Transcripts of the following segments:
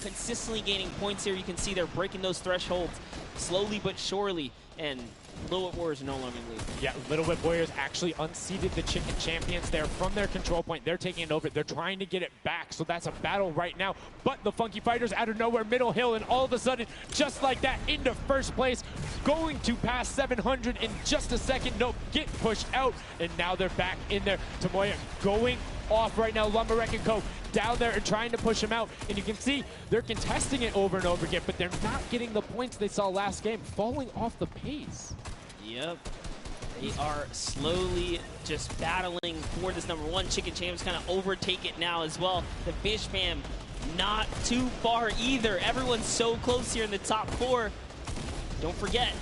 consistently gaining points here. You can see they're breaking those thresholds slowly but surely, and Little Whip Warriors are no longer in the lead. Yeah, Little Whip Warriors actually unseated the Chicken Champions. They're from their control point. They're taking it over. They're trying to get it back, so that's a battle right now. But the Funky Fighters out of nowhere, middle hill, and all of a sudden, just like that, into first place, going to pass 700 in just a second. Nope, get pushed out, and now they're back in there. Tomoya going off right now. Lumberwreck and Co. down there and trying to push him out. And you can see they're contesting it over and over again, but they're not getting the points they saw last game, falling off the pace. Yep. They are slowly just battling for this number one. Chicken Champs kind of overtake it now as well. The Fish Fam not too far either. Everyone's so close here in the top four. Don't forget,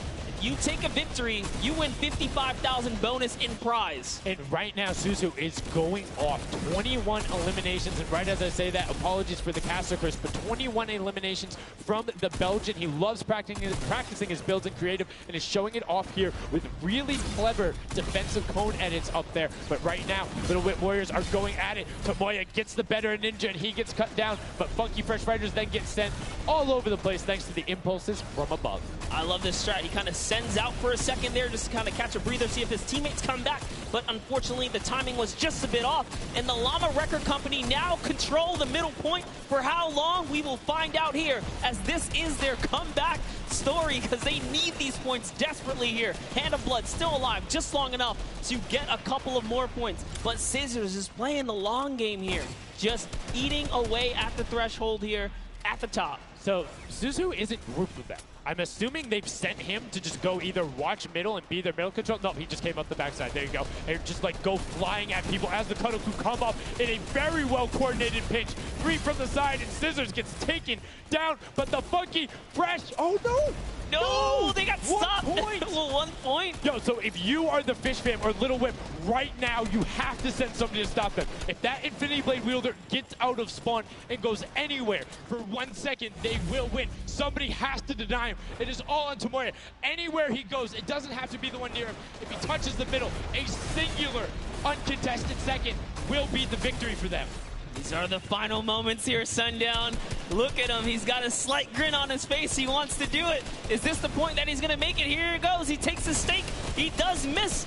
you take a victory, you win 55,000 bonus in prize. And right now, Suzu is going off. 21 eliminations, and right as I say that, apologies for the caster curse, but 21 eliminations from the Belgian. He loves practicing his builds in creative and is showing it off here with really clever defensive cone edits up there. But right now, Little Whip Warriors are going at it. Tomoya gets the better of Ninja, and he gets cut down, but Funky Fresh Fighters then get sent all over the place thanks to the impulses from above. I love this strat. He kind of sends out for a second there just to kind of catch a breather, see if his teammates come back. But unfortunately, the timing was just a bit off. And the Llama Record Company now control the middle point. For how long, we will find out here, as this is their comeback story, because they need these points desperately here. Hand of Blood still alive just long enough to get a couple of more points. But Scissors is playing the long game here, just eating away at the threshold here at the top. So Suzu isn't grouped with them. I'm assuming they've sent him to just go either watch middle and be their middle control. No, he just came up the backside. There you go. And just like go flying at people as the Cuddleku come up in a very well coordinated pinch. 3 from the side, and Scissors gets taken down. But the Funky Fresh, oh no! No, they got stopped. 1 point. Well, 1 point. Yo, so if you are the Fish Fam or Little Whip, right now you have to send somebody to stop them. If that Infinity Blade wielder gets out of spawn and goes anywhere for 1 second, they will win. Somebody has to deny him. It is all on Tomoya. Anywhere he goes, it doesn't have to be the one near him. If he touches the middle, a singular uncontested second will be the victory for them. These are the final moments here, Sundown. Look at him. He's got a slight grin on his face. He wants to do it. Is this the point that he's going to make it? Here it goes. He takes his stake. He does miss.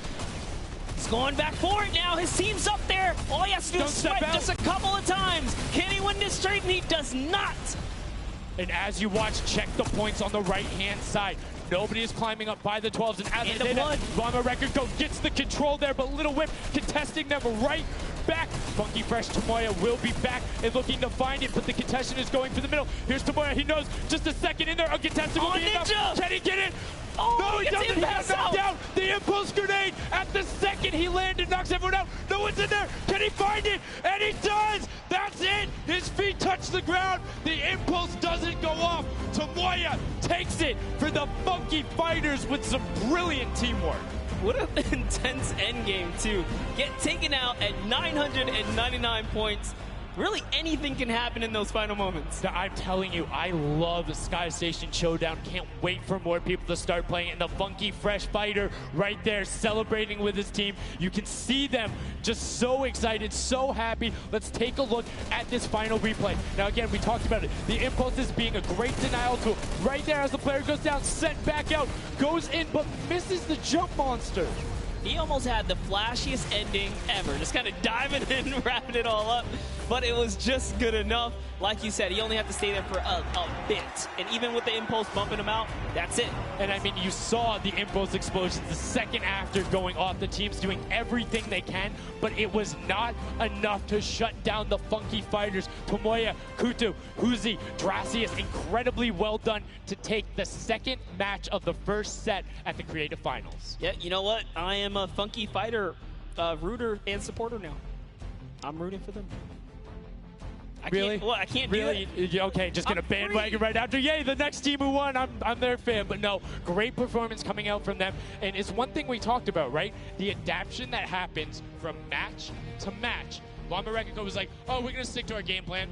He's going back for it now. His team's up there. All he has to do is swipe just a couple of times. Can he win this straight? And he does not. And as you watch, check the points on the right-hand side. Nobody is climbing up by the 12s. And as they say, Llama Record Co gets the control there, but Little Whip contesting them right back. Funky Fresh Tomoya will be back and looking to find it, but the contestant is going for the middle. Here's Tomoya. He knows just a second in there. Uncontested will be enough. Can he get it? Oh, no, he doesn't. He got knocked down. The impulse grenade at the second he landed knocks everyone out. No one's in there. Can he find it? And he does. That's it. His feet touch the ground. The impulse doesn't go off. Tomoya takes it for the Funky Fighters with some brilliant teamwork. What an intense endgame, too. Get taken out at 999 points. Really, anything can happen in those final moments. I'm telling you, I love Sky Station Showdown. Can't wait for more people to start playing. And the Funky Fresh Fighter right there celebrating with his team. You can see them just so excited, so happy. Let's take a look at this final replay. Now, again, we talked about it. The impulses being a great denial tool. Right there as the player goes down, sent back out, goes in, but misses the jump monster. He almost had the flashiest ending ever. Just kind of diving in, wrapping it all up. But it was just good enough. Like you said, he only had to stay there for a bit. And even with the impulse bumping him out, that's it. And I mean, you saw the impulse explosions the second after going off. The team's doing everything they can, but it was not enough to shut down the Funky Fighters. Tomoya, Kutu, Huzi, Dracius, incredibly well done to take the second match of the first set at the Creative Finals. Yeah, you know what? I am a Funky Fighter rooter and supporter now. I'm rooting for them. Really? Well, I can't do it. Okay, just gonna bandwagon right after. Yay, the next team who won, I'm their fan. But no, great performance coming out from them. And it's one thing we talked about, right? The adaptation that happens from match to match. Llama Record was like, oh, we're gonna stick to our game plan.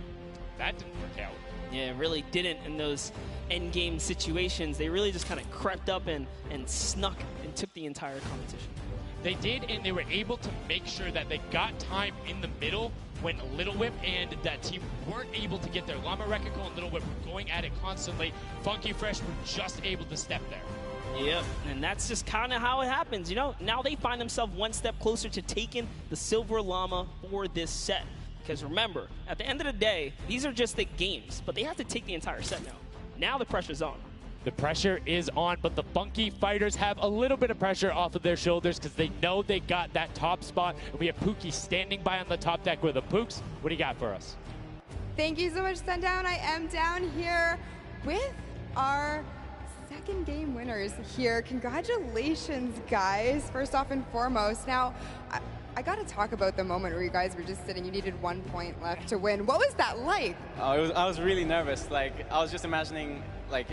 That didn't work out. Yeah, it really didn't in those end game situations. They really just kind of crept up and snuck and took the entire competition. They did, and they were able to make sure that they got time in the middle when Little Whip and that team weren't able to get their Llama Record and Little Whip were going at it constantly, Funky Fresh were just able to step there. Yep, and that's just kind of how it happens, you know? Now they find themselves one step closer to taking the Silver Llama for this set. Because remember, at the end of the day, these are just the games, but they have to take the entire set now. Now the pressure's on. The pressure is on, but the Funky Fighters have a little bit of pressure off of their shoulders because they know they got that top spot. And we have Pookie standing by on the top deck with the Pooks. What do you got for us? Thank you so much, Sundown. I am down here with our second game winners here. Congratulations, guys, first off and foremost. Now, I got to talk about the moment where you guys were just sitting, you needed 1 point left to win. What was that like? I was really nervous. Like, I was just imagining, like,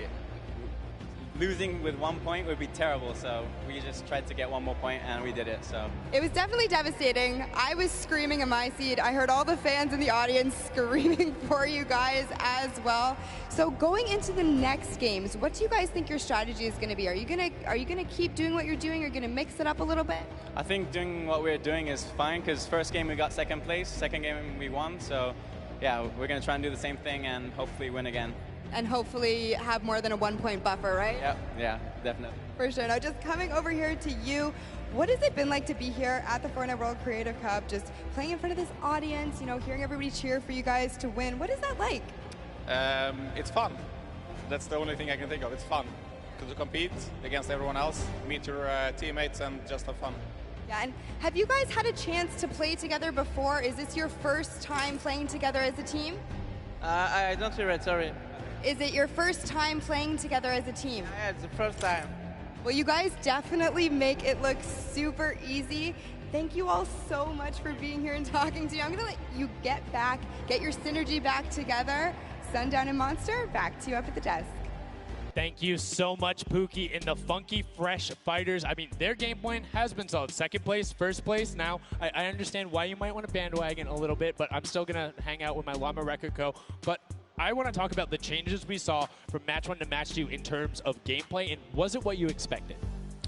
losing with 1 point would be terrible, so we just tried to get 1 more point, and we did it, so. It was definitely devastating. I was screaming in my seat. I heard all the fans in the audience screaming for you guys as well. So going into the next games, what do you guys think your strategy is going to be? Are you gonna keep doing what you're doing, or going to mix it up a little bit? I think doing what we're doing is fine, because first game we got second place, second game we won, so yeah, we're going to try and do the same thing and hopefully win again. And hopefully have more than a 1 point buffer, right? Yep, yeah, definitely. For sure. Now, just coming over here to you, what has it been like to be here at the Fortnite World Creative Cup, just playing in front of this audience, you know, hearing everybody cheer for you guys to win? What is that like? It's fun. That's the only thing I can think of. It's fun to compete against everyone else, meet your teammates, and just have fun. Yeah, and have you guys had a chance to play together before? Is this your first time playing together as a team? I don't hear it, sorry. Is it your first time playing together as a team? Yeah, it's the first time. Well, you guys definitely make it look super easy. Thank you all so much for being here and talking to you. I'm going to let you get your synergy back together. Sundown and Monster, back to you up at the desk. Thank you so much, Pookie. And the Funky Fresh Fighters, I mean, their game plan has been solid. Second place, first place. Now, I understand why you might want to bandwagon a little bit, but I'm still going to hang out with my Llama Record Co. But I want to talk about the changes we saw from match 1 to match 2 in terms of gameplay, and was it what you expected?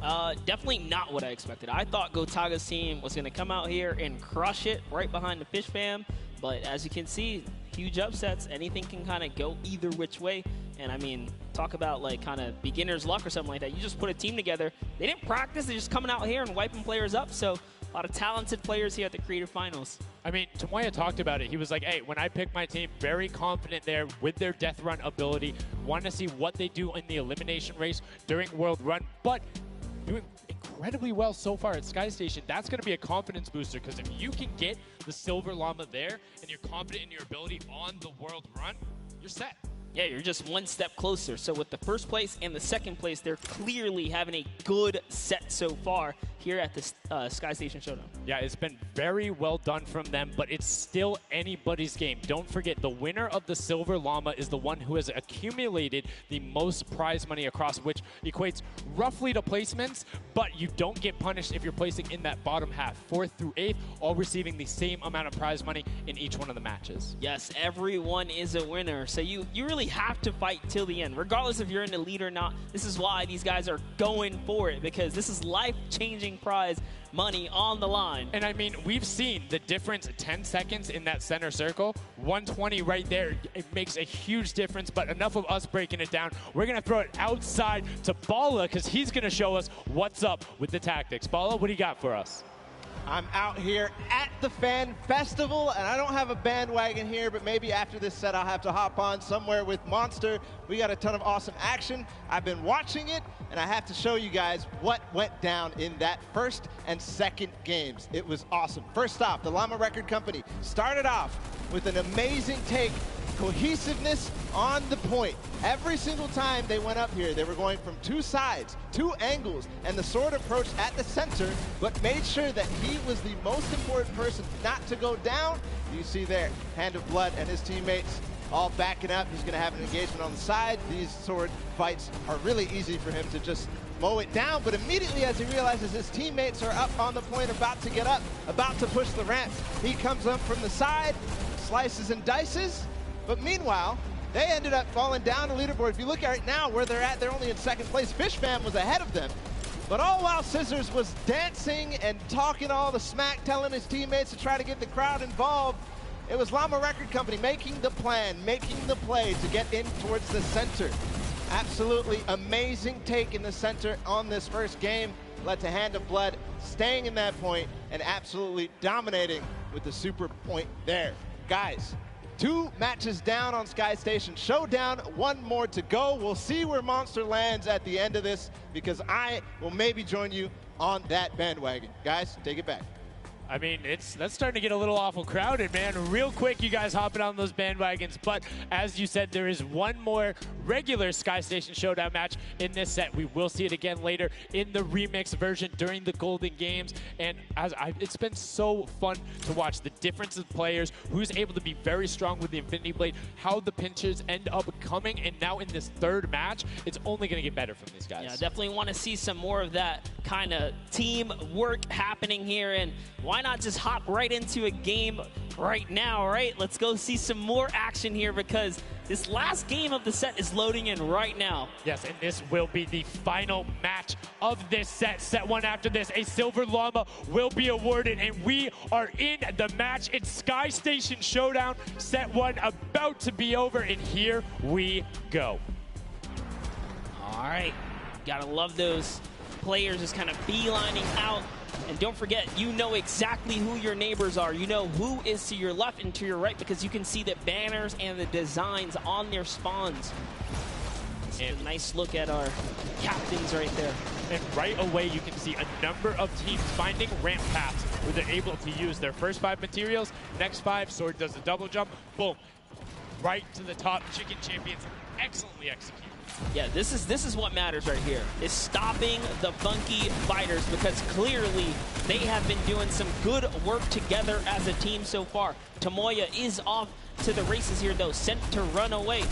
Definitely not what I expected. I thought Gotaga's team was going to come out here and crush it right behind the Fish Fam, but as you can see, huge upsets. Anything can kind of go either which way, and I mean, talk about like kind of beginner's luck or something like that. You just put a team together. They didn't practice. They're just coming out here and wiping players up, so a lot of talented players here at the Creative Finals. I mean, Tomoya talked about it. He was like, hey, when I pick my team, very confident there with their death run ability. Want to see what they do in the elimination race during World Run, but doing incredibly well so far at Sky Station. That's going to be a confidence booster, because if you can get the Silver Llama there and you're confident in your ability on the World Run, you're set. Yeah, you're just one step closer. So with the first place and the second place, they're clearly having a good set so far here at the Sky Station Showdown. Yeah, it's been very well done from them, but it's still anybody's game. Don't forget, the winner of the Silver Llama is the one who has accumulated the most prize money across, which equates roughly to placements, but you don't get punished if you're placing in that bottom half. 4th through 8th, all receiving the same amount of prize money in each one of the matches. Yes, everyone is a winner. So you really have to fight till the end, regardless if you're in the lead or not. This is why these guys are going for it, because this is life-changing prize money on the line. And I mean, we've seen the difference 10 seconds in that center circle. 120 right there. It makes a huge difference, but enough of us breaking it down. We're going to throw it outside to Bala, because he's going to show us what's up with the tactics. Bala, what do you got for us? I'm out here at the Fan Festival, and I don't have a bandwagon here, but maybe after this set I'll have to hop on somewhere with Monster. We got a ton of awesome action. I've been watching it, and I have to show you guys what went down in that first and second games. It was awesome. First off, the Llama Record Company started off with an amazing take. Cohesiveness on the point. Every single time they went up here, they were going from 2 sides, 2 angles, and the sword approach at the center, but made sure that he was the most important person not to go down. You see there, Hand of Blood and his teammates all backing up. He's going to have an engagement on the side. These sword fights are really easy for him to just mow it down, but immediately as he realizes his teammates are up on the point, about to get up, about to push the ramps, he comes up from the side, slices and dices. But meanwhile, they ended up falling down the leaderboard. If you look at it now where they're at, they're only in second place. Fish Fam was ahead of them. But all while Scissors was dancing and talking all the smack, telling his teammates to try to get the crowd involved, It was Llama Record Company making the plan, making the play to get in towards the center. Absolutely amazing take in the center on this first game. Led to Hand of Blood staying in that point and absolutely dominating with the super point there. Guys, 2 matches down on Sky Station Showdown, 1 more to go. We'll see where Monster lands at the end of this because I will maybe join you on that bandwagon. Guys, take it back. I mean, that's starting to get a little awful crowded, man. Real quick, you guys hopping on those bandwagons. But as you said, there is 1 more regular Sky Station Showdown match in this set. We will see it again later in the remix version during the Golden Games. And it's been so fun to watch the difference of players, who's able to be very strong with the Infinity Blade, how the pinches end up coming. And now in this 3rd match, it's only going to get better from these guys. Yeah, definitely want to see some more of that kind of team work happening here. And why not just hop right into a game right now, right? Let's go see some more action here because this last game of the set is loading in right now. Yes, and this will be the final match of this set. Set 1 after this, a Silver Llama will be awarded, and we are in the match. It's Sky Station Showdown. Set 1 about to be over, and here we go. All right, gotta love those players just kind of beelining out. And don't forget, you know exactly who your neighbors are. You know who is to your left and to your right because you can see the banners and the designs on their spawns. And a nice look at our captains right there. And right away, you can see a number of teams finding ramp paths where they're able to use their first 5 materials. Next 5, Sword does a double jump. Boom. Right to the top. Chicken Champions excellently executed. Yeah, this is what matters right here, is stopping the Funky Fighters because clearly they have been doing some good work together as a team so far. Tomoya is off to the races here, though, sent to run away.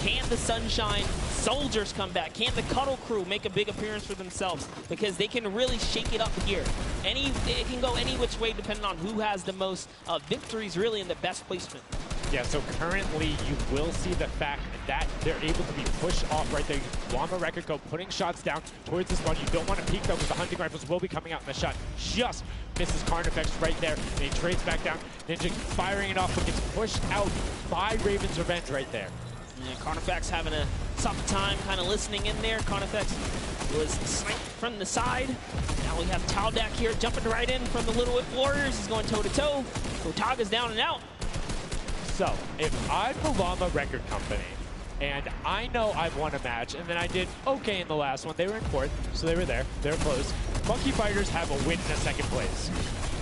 Can the Sunshine Soldiers come back? Can the Cuddle Crew make a big appearance for themselves? Because they can really shake it up here. It can go any which way depending on who has the most victories really in the best placement. Yeah, so currently you will see the fact that they're able to be pushed off right there. Llama Record Co. putting shots down towards the spawn. You don't want to peek though because the hunting rifles will be coming out in the shot. Just misses Carnifex right there, and he trades back down. Ninja firing it off, but gets pushed out by Raven's Revenge right there. Yeah, Carnifex having a tough time kind of listening in there. Carnifex was sniped from the side. Now we have Taldak here jumping right in from the Little Whip Warriors. He's going toe-to-toe. Otaga's down and out. So, if I'm the Llama Record Company, and I know I've won a match, and then I did okay in the last one. They were in 4th, so they were there. They were close. Funky Fighters have a win in a 2nd place.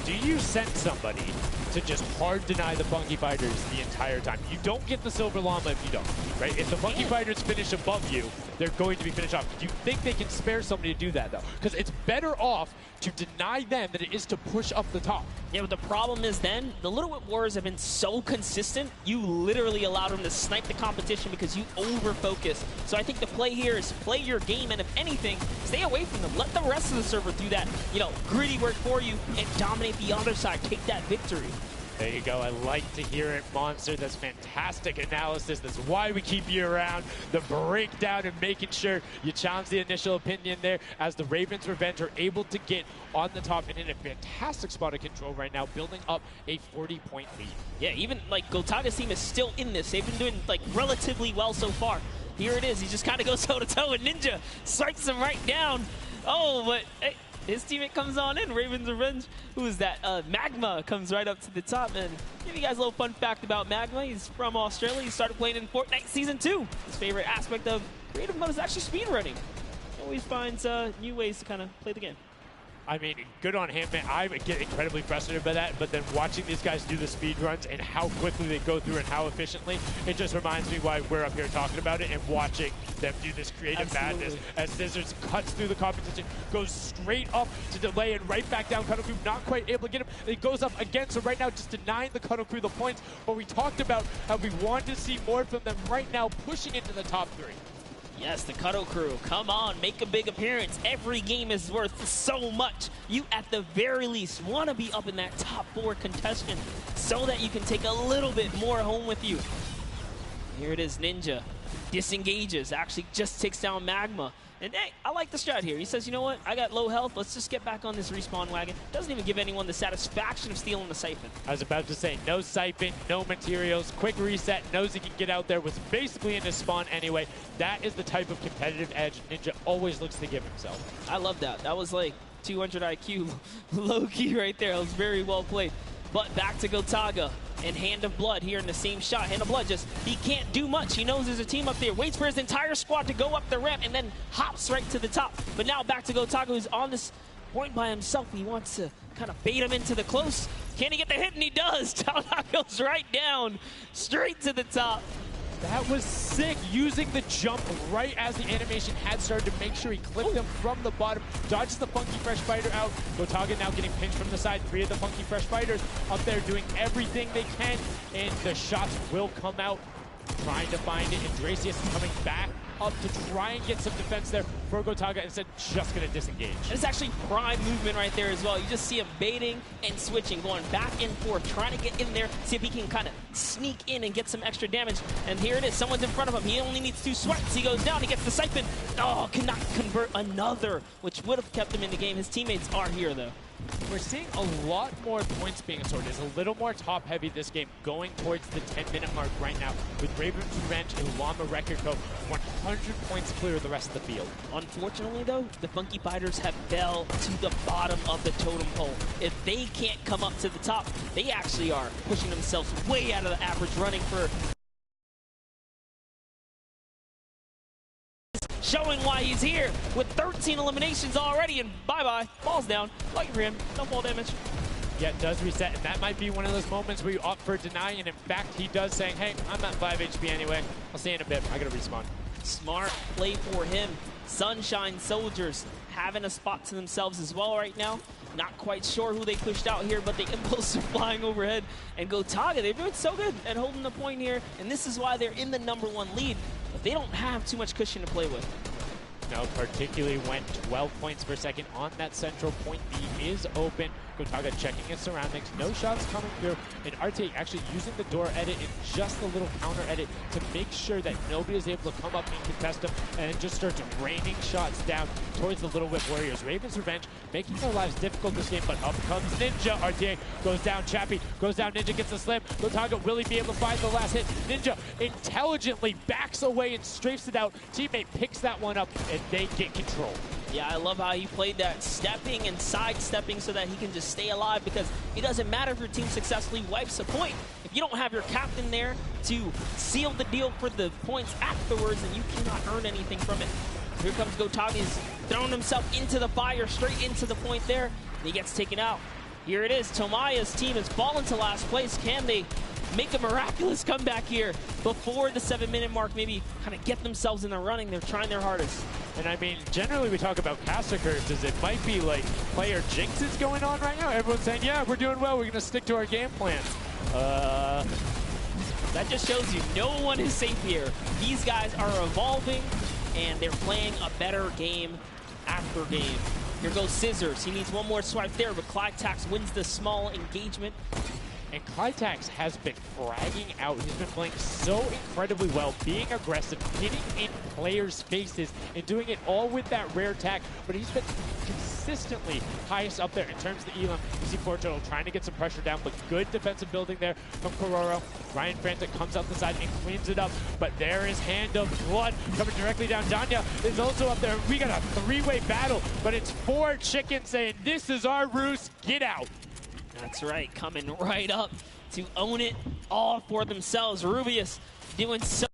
Do you send somebody to just hard deny the Funky Fighters the entire time? You don't get the Silver Llama if you don't, right? If the Funky Fighters finish above you, they're going to be finished off. Do you think they can spare somebody to do that, though? Because it's better off to deny them than it is to push up the top. Yeah, but the problem is then, the Little Whip Warriors have been so consistent, you literally allowed them to snipe the competition because you over-focus. So I think the play here is play your game, and if anything, stay away from them. Let the rest of the server do that, gritty work for you and dominate the other side. Take that victory. There you go. I like to hear it, Monster. That's fantastic analysis. That's why we keep you around. The breakdown and making sure you challenge the initial opinion there as the Ravens Revenge are able to get on the top and in a fantastic spot of control right now, building up a 40-point lead. Yeah, even Gotaga's team is still in this. They've been doing relatively well so far. Here it is. He just kind of goes toe-to-toe and Ninja strikes him right down. Oh, but hey, his teammate comes on in, Raven's Revenge. Who is that? Magma comes right up to the top. And give you guys a little fun fact about Magma. He's from Australia. He started playing in Fortnite Season 2. His favorite aspect of creative mode is actually speedrunning. Always finds new ways to kind of play the game. I mean, good on him, man. I get incredibly frustrated by that, but then watching these guys do the speed runs and how quickly they go through and how efficiently, it just reminds me why we're up here talking about it and watching them do this creative madness as Scissors cuts through the competition, goes straight up to delay and right back down. Cuddle Crew not quite able to get him. It goes up again, so right now just denying the Cuddle Crew the points, but we talked about how we wanted to see more from them right now, pushing into the top 3. Yes, the Cuddle Crew, come on, make a big appearance. Every game is worth so much. You, at the very least, want to be up in that top 4 contestant so that you can take a little bit more home with you. Here it is, Ninja. Disengages, actually just takes down Magma. And hey, I like the strat here. He says, you know what? I got low health. Let's just get back on this respawn wagon. Doesn't even give anyone the satisfaction of stealing the siphon. I was about to say, no siphon, no materials, quick reset, knows he can get out there, was basically in his spawn anyway. That is the type of competitive edge Ninja always looks to give himself. I love that. That was like 200 IQ low-key right there. It was very well played. But back to Gotaga and Hand of Blood here in the same shot. Hand of Blood just, he can't do much. He knows there's a team up there. Waits for his entire squad to go up the ramp and then hops right to the top. But now back to Gotaga, who's on this point by himself. He wants to kind of bait him into the close. Can he get the hit? And he does. Talnot goes right down, straight to the top. That was sick, using the jump right as the animation had started to make sure he clipped him from the bottom, dodges the Funky Fresh Fighter out. Gotaga now getting pinched from the side. 3 of the Funky Fresh Fighters up there doing everything they can, and the shots will come out. Trying to find it, and Dracius is coming back up to try and get some defense there for Gotaga, instead just going to disengage. And it's actually prime movement right there as well. You just see him baiting and switching, going back and forth, trying to get in there, see if he can kind of sneak in and get some extra damage. And here it is, someone's in front of him. He only needs 2 swipes. He goes down, he gets the siphon. Oh, cannot convert another, which would have kept him in the game. His teammates are here though. We're seeing a lot more points being sorted. It's a little more top-heavy this game, going towards the 10-minute mark right now, with Raven's Revenge and Llama Record Co. 100 points clear of the rest of the field. Unfortunately, though, the Funky Fighters have fell to the bottom of the totem pole. If they can't come up to the top, they actually are pushing themselves way out of the average, running for... showing why he's here with 13 eliminations already, and bye-bye, falls down. Lucky for him, no fall damage. Yeah, it does reset, and that might be one of those moments where you opt for deny, and in fact, he does saying, hey, I'm at 5 HP anyway. I'll see you in a bit. I gotta respawn. Smart play for him. Sunshine Soldiers having a spot to themselves as well right now. Not quite sure who they pushed out here, but the impulse are flying overhead. And Gotaga, they're doing so good at holding the point here, and this is why they're in the #1 lead. But they don't have too much cushion to play with. No, particularly when 12 points per second on that central point. B is open. Gotaga checking his surroundings. No shots coming through. And RT actually using the door edit and just a little counter edit to make sure that nobody is able to come up and contest him, and it just starts raining shots down towards the Little Whip Warriors. Raven's Revenge making their lives difficult this game, but up comes Ninja. RTA goes down. Chappie goes down. Ninja gets a slam. Gotaga, will he be able to find the last hit? Ninja intelligently backs away and strafes it out. Teammate picks that one up, and they get control. Yeah, I love how he played that, stepping and sidestepping so that he can just stay alive, because it doesn't matter if your team successfully wipes a point. If you don't have your captain there to seal the deal for the points afterwards, then you cannot earn anything from it. Here comes Gotaga. He's throwing himself into the fire, straight into the point there, and he gets taken out. Here it is. Tomaya's team has fallen to last place. Can they make a miraculous comeback here before the 7-minute mark? Maybe kind of get themselves in the running. They're trying their hardest. And I mean, generally we talk about caster curses. It might be like player jinxes going on right now. Everyone's saying, yeah, we're doing well. We're going to stick to our game plan. That just shows you no one is safe here. These guys are evolving, and they're playing a better game after game. Here goes Scissors. He needs one more swipe there, but Clytax wins the small engagement. And Clytax has been fragging out. He's been playing so incredibly well, being aggressive, getting in players' faces, and doing it all with that rare tag. But he's been consistently highest up there in terms of the elim. You see Porto trying to get some pressure down, but good defensive building there from Kororo. Ryan Frantic comes out the side and cleans it up, but there is Hand of Blood coming directly down. Danya is also up there. We got a 3-way battle, but it's 4 chickens saying, this is our roost, get out. That's right, coming right up to own it all for themselves. Rubius doing so.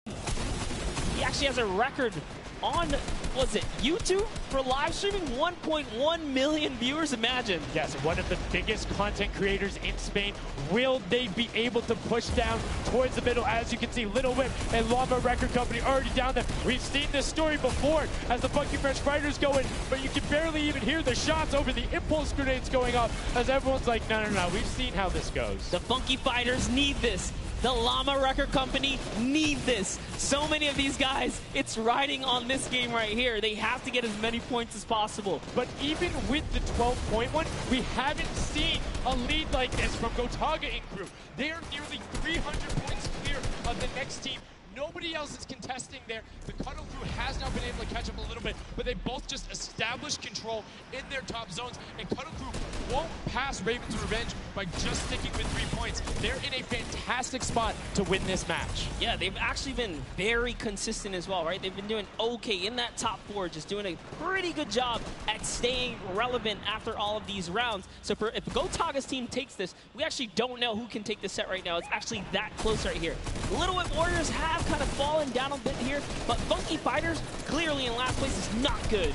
He actually has a record on, was it YouTube for live streaming? 1.1 million viewers, imagine. Yes, one of the biggest content creators in Spain. Will they be able to push down towards the middle? As you can see, Little Whip and Llama Record Company already down there. We've seen this story before as the Funky Fresh Fighters go in, but you can barely even hear the shots over the impulse grenades going off as everyone's like, no, no, no, we've seen how this goes. The Funky Fighters need this. The Llama Record Company need this. So many of these guys, it's riding on this game right here. They have to get as many points as possible. But even with the 12-point one, we haven't seen a lead like this from Gotaga and crew. They are nearly 300 points clear of the next team. Nobody else is contesting there. The Cuddle Crew has now been able to catch up a little bit, but they both just established control in their top zones, and Cuddle Crew won't pass Ravens Revenge by just sticking with 3 points. They're in a fantastic spot to win this match. Yeah, they've actually been very consistent as well, right? They've been doing okay in that top 4, just doing a pretty good job at staying relevant after all of these rounds. So if Gotaga's team takes this, we actually don't know who can take the set right now. It's actually that close right here. Little Whip Warriors have kind of fallen down a bit here, but Funky Fighters clearly in last place is not good.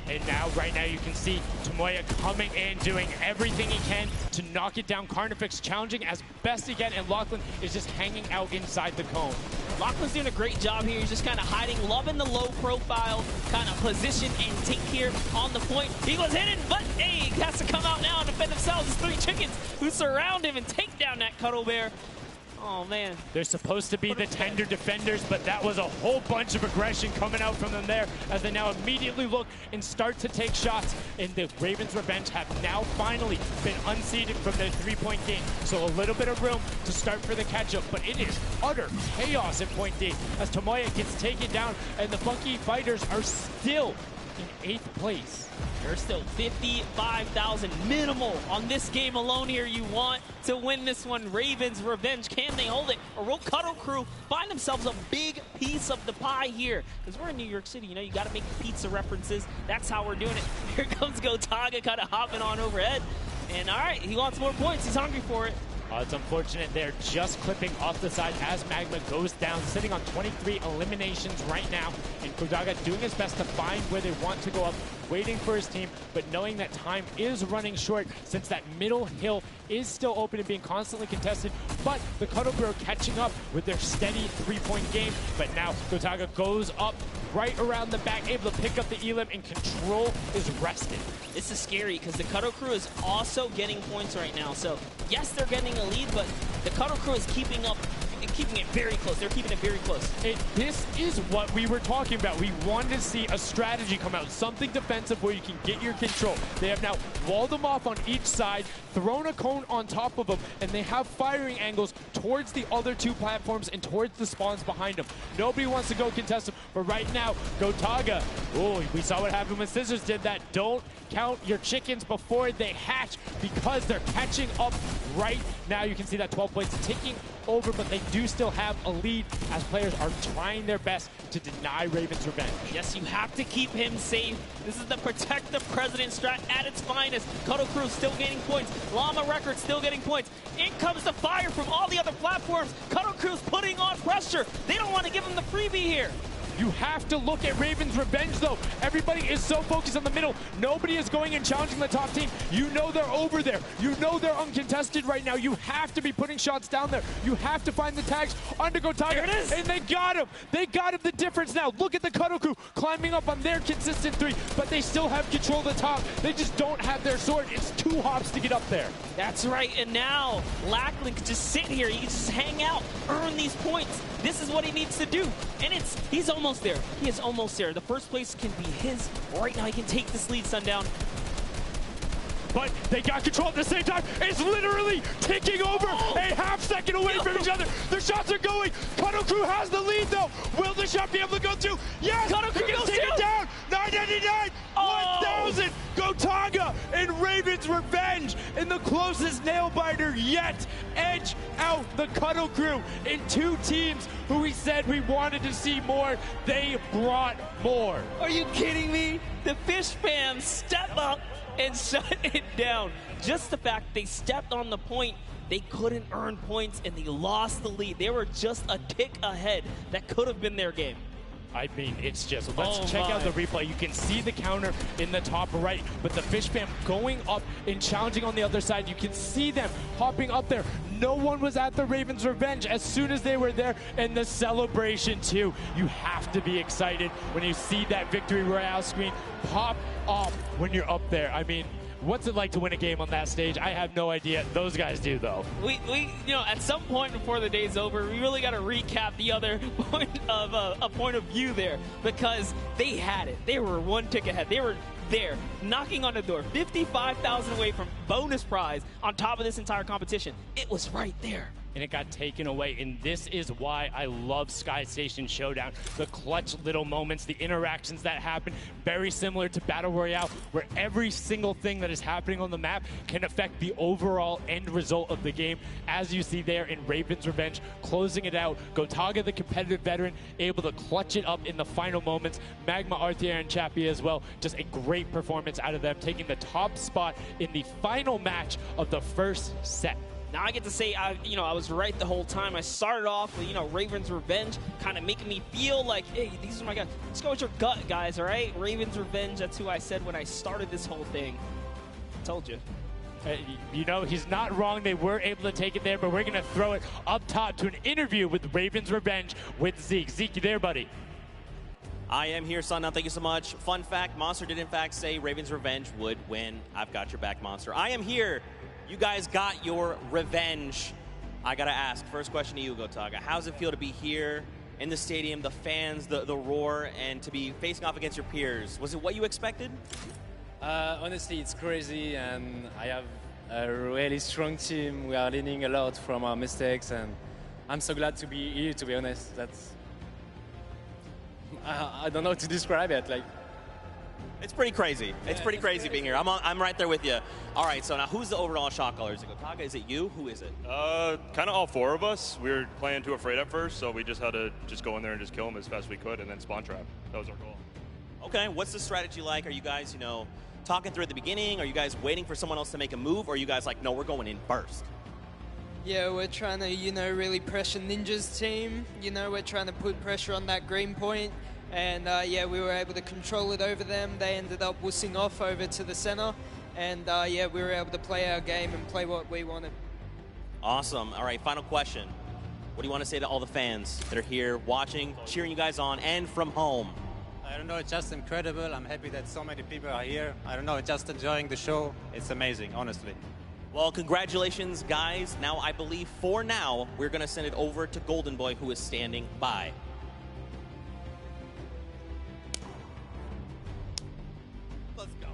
And now, right now, you can see Tomoya coming in, doing everything he can to knock it down. Carnifex challenging as best he can, and Lachlan is just hanging out inside the cone. Lachlan's doing a great job here. He's just kind of hiding, loving the low profile kind of position and take here on the point. He was hidden, but hey, he has to come out now and defend themselves. It's 3 chickens who surround him and take down that Cuddle Bear. Oh, man. They're supposed to be the tender defenders, but that was a whole bunch of aggression coming out from them there as they now immediately look and start to take shots. And the Ravens Revenge have now finally been unseated from their 3-point game. So a little bit of room to start for the catch-up, but it is utter chaos in Point D as Tomoya gets taken down, and the Funky Fighters are still in 8th place. There's still 55,000 minimal on this game alone here. You want to win this one. Ravens Revenge, can they hold it? Or will Cuddle Crew find themselves a big piece of the pie here? Because we're in New York City, you know, you got to make pizza references. That's how we're doing it. Here comes Gotaga kind of hopping on overhead. And all right, he wants more points. He's hungry for it. It's unfortunate they're just clipping off the side as Magma goes down, sitting on 23 eliminations right now. And Gotaga doing his best to find where they want to go up, waiting for his team, but knowing that time is running short since that middle hill is still open and being constantly contested. But the Cuddle Crew are catching up with their steady 3-point game. But now Gotaga goes up right around the back, able to pick up the Elim, and control is rested. This is scary because the Cuddle Crew is also getting points right now. So yes, they're getting a lead, but the Cuddle Crew is keeping it very close. They're keeping it very close. And this is what we were talking about. We wanted to see a strategy come out, something defensive where you can get your control. They have now walled them off on each side, thrown a cone on top of them, and they have firing angles towards the other 2 platforms and towards the spawns behind them. Nobody wants to go contest them, but right now, Gotaga, oh, we saw what happened when Scissors did that. Don't count your chickens before they hatch because they're catching up right now. You can see that 12 points ticking over, but they do still have a lead as players are trying their best to deny Ravens Revenge. Yes, you have to keep him safe. This is the protect the president strat at its finest. Cuddle Crew still gaining points. Llama Record still getting points. In comes the fire from all the other platforms. Cuddle Crew's putting on pressure. They don't want to give him the freebie here. You have to look at Ravens Revenge, though. Everybody is so focused on the middle. Nobody is going and challenging the top team. You know they're over there. You know they're uncontested right now. You have to be putting shots down there. You have to find the tags under Gotaga. There it is. And they got him. They got him the difference now. Look at the Cuddle Crew climbing up on their consistent 3, but they still have control of the top. They just don't have their sword. It's 2 hops to get up there. That's right, and now Lachlan can just sit here. He can just hang out, earn these points. This is what he needs to do, and he's almost there. He is almost there. The first place can be his. Right now, he can take this lead, Sundown. But they got control at the same time. It's literally ticking over a half-second away from each other. The shots are going. Cuddle Crew has the lead, though. Will the shot be able to go through? Yes! Cuddle Crew gets goes taken through. down. 999, 1,000. Gotaga and Ravens Revenge in the closest nail-biter yet. Edge out the Cuddle Crew in 2 teams who we said we wanted to see more. They brought more. Are you kidding me? The Fish fans step up and shut it down. Just the fact they stepped on the point, they couldn't earn points and they lost the lead. They were just a tick ahead. That could have been their game. I mean, it's just, let's check out the replay. You can see the counter in the top right, but the Fish fam going up and challenging on the other side. You can see them hopping up there. No one was at the Ravens Revenge as soon as they were there, and the celebration too. You have to be excited when you see that Victory Royale screen pop off when you're up there. I mean, what's it like to win a game on that stage? I have no idea. Those guys do, though. We you know, at some point before the day's over, we really got to recap the other point of a point of view there, because they had it. They were 1 tick ahead. They were there, knocking on the door, 55,000 away from bonus prize on top of this entire competition. It was right there. and it got taken away. And this is why I love Sky Station Showdown. The clutch little moments, the interactions that happen, very similar to Battle Royale, where every single thing that is happening on the map can affect the overall end result of the game. As you see there in Raven's Revenge, closing it out. Gotaga, the competitive veteran, able to clutch it up in the final moments. Magma, Arthier, and Chappie as well. Just a great performance out of them, taking the top spot in the final match of the first set. Now I get to say, I was right the whole time. I started off with, Raven's Revenge, kind of making me feel like, hey, these are my guys. Let's go with your gut, guys, all right? Raven's Revenge, that's who I said when I started this whole thing. I told you. He's not wrong. They were able to take it there, but we're going to throw it up top to an interview with Raven's Revenge with Zeke. Zeke, you there, buddy? I am here, son. Now, thank you so much. Fun fact, Monster did in fact say Raven's Revenge would win. I've got your back, Monster. I am here. You guys got your revenge. I got to ask, first question to you, Gotaga. How does it feel to be here in the stadium, the fans, the roar, and to be facing off against your peers? Was it what you expected? Honestly, it's crazy, and I have a really strong team. We are learning a lot from our mistakes, and I'm so glad to be here, to be honest. I don't know how to describe it. It's pretty crazy. It's pretty crazy being here. I'm right there with you. All right, so now who's the overall shot caller? Is it Gotaga? Is it you? Who is it? Kind of all four of us. We were playing too afraid at first, so we just had to just go in there and just kill them as fast as we could and then spawn trap. That was our goal. Okay, what's the strategy like? Are you guys, talking through at the beginning? Are you guys waiting for someone else to make a move? Or are you guys like, no, we're going in first? Yeah, we're trying to, really pressure Ninja's team. We're trying to put pressure on that green point. And we were able to control it over them. They ended up wussing off over to the center. And we were able to play our game and play what we wanted. Awesome. All right, final question. What do you want to say to all the fans that are here watching, cheering you guys on, and from home? I don't know, it's just incredible. I'm happy that so many people are here. I don't know, just enjoying the show. It's amazing, honestly. Well, congratulations, guys. Now, I believe for now, we're going to send it over to Golden Boy, who is standing by. Let's go.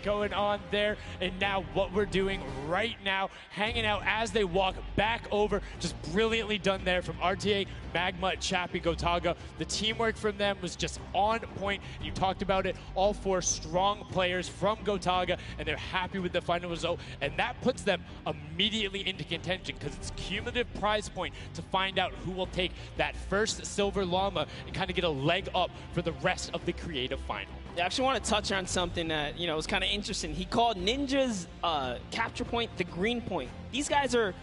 Going on there, and now what we're doing right now, hanging out as they walk back over, just brilliantly done there from RTA, Magma, Chappie, Gotaga. The teamwork from them was just on point. You talked about it, all four strong players from Gotaga, and they're happy with the final result, and that puts them immediately into contention because it's cumulative prize point to find out who will take that first silver llama and kind of get a leg up for the rest of the creative final. I actually want to touch on something that, was kind of interesting. He called Ninja's capture point the green point. These guys are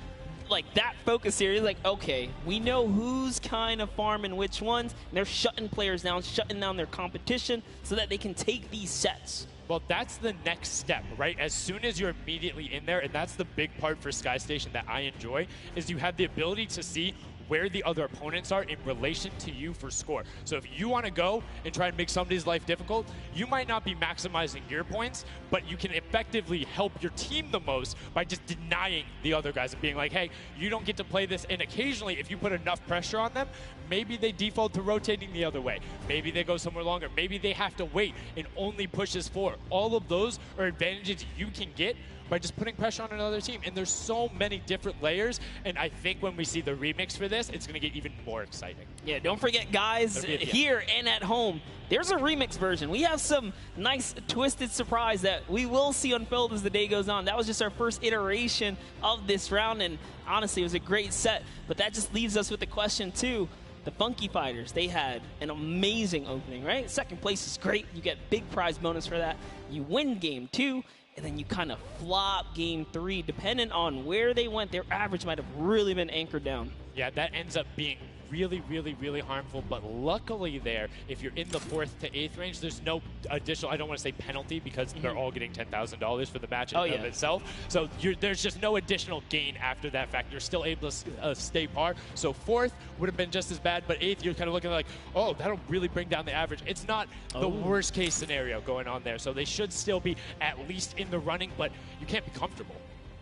like that focused here. He's like, okay, we know who's kind of farming which ones, and they're shutting players down, shutting down their competition so that they can take these sets. Well, that's the next step, right? As soon as you're immediately in there, and that's the big part for Sky Station that I enjoy, is you have the ability to see where the other opponents are in relation to you for score. So if you want to go and try and make somebody's life difficult, you might not be maximizing your points, but you can effectively help your team the most by just denying the other guys and being like, hey, you don't get to play this. And occasionally, if you put enough pressure on them, maybe they default to rotating the other way. Maybe they go somewhere longer. Maybe they have to wait and only pushes forward. All of those are advantages you can get by just putting pressure on another team. And there's so many different layers, and I think when we see the remix for this, it's going to get even more exciting. Yeah, don't forget, guys, here and at home, there's a remix version. We have some nice twisted surprise that we will see unfold as the day goes on. That was just our first iteration of this round, and honestly, it was a great set. But that just leaves us with the question, too. The Funky Fighters, they had an amazing opening, right? Second place is great. You get big prize bonus for that. You win game 2. And then you kind of flop game 3. Depending on where they went, their average might have really been anchored down. Yeah, that ends up being really, really, really harmful. But luckily there, if you're in the 4th to 8th range, there's no additional, I don't want to say penalty, because they're all getting $10,000 for the match of itself. So there's just no additional gain after that fact. You're still able to stay par. So 4th would have been just as bad, but 8th, you're kind of looking like, oh, that'll really bring down the average. It's not the worst case scenario going on there. So they should still be at least in the running, but you can't be comfortable.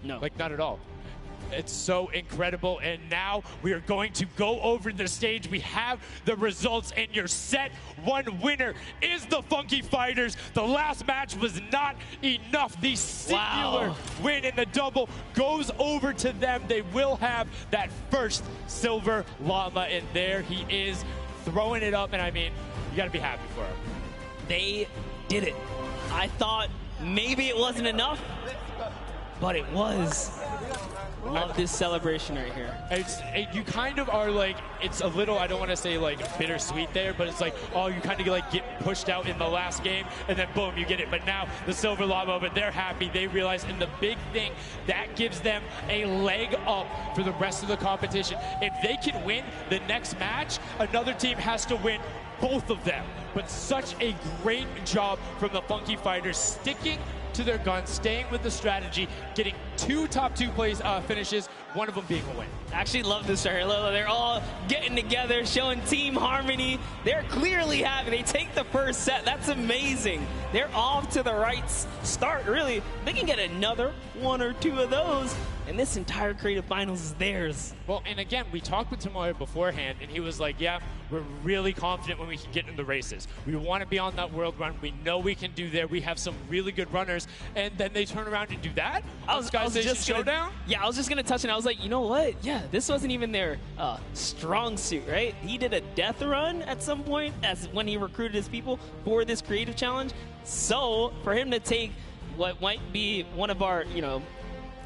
No. Like, not at all. It's so incredible. And now we are going to go over the stage. We have the results, and your set one winner is the Funky Fighters. The last match was not enough. The singular win in the double goes over to them. They will have that first silver llama, and there he is throwing it up. And I mean, you got to be happy for him. They did it. I thought maybe it wasn't enough, but it was. Love this celebration right here. You kind of are like, it's a little, I don't want to say like bittersweet there, but it's like, oh, you kind of like get pushed out in the last game, and then boom, you get it. But now the silver llama, but they're happy. They realize, and the big thing, that gives them a leg up for the rest of the competition. If they can win the next match, another team has to win both of them. But such a great job from the Funky Fighters, sticking to their guns, staying with the strategy, getting 2 top 2 plays finishes, one of them being a win. I actually love this right here. They're all getting together, showing team harmony. They're clearly happy. They take the first set. That's amazing. They're off to the right start, really. They can get another 1 or 2 of those, and this entire creative finals is theirs. Well, and again, we talked with Tomoya beforehand, and he was like, yeah, we're really confident when we can get in the races. We want to be on that world run. We know we can do there. We have some really good runners, and then they turn around and do that? I was just Showdown? Yeah, I was just going to touch it. I was like, you know what? Yeah, this wasn't even their strong suit, right? He did a death run at some point as when he recruited his people for this creative challenge. So for him to take what might be one of our,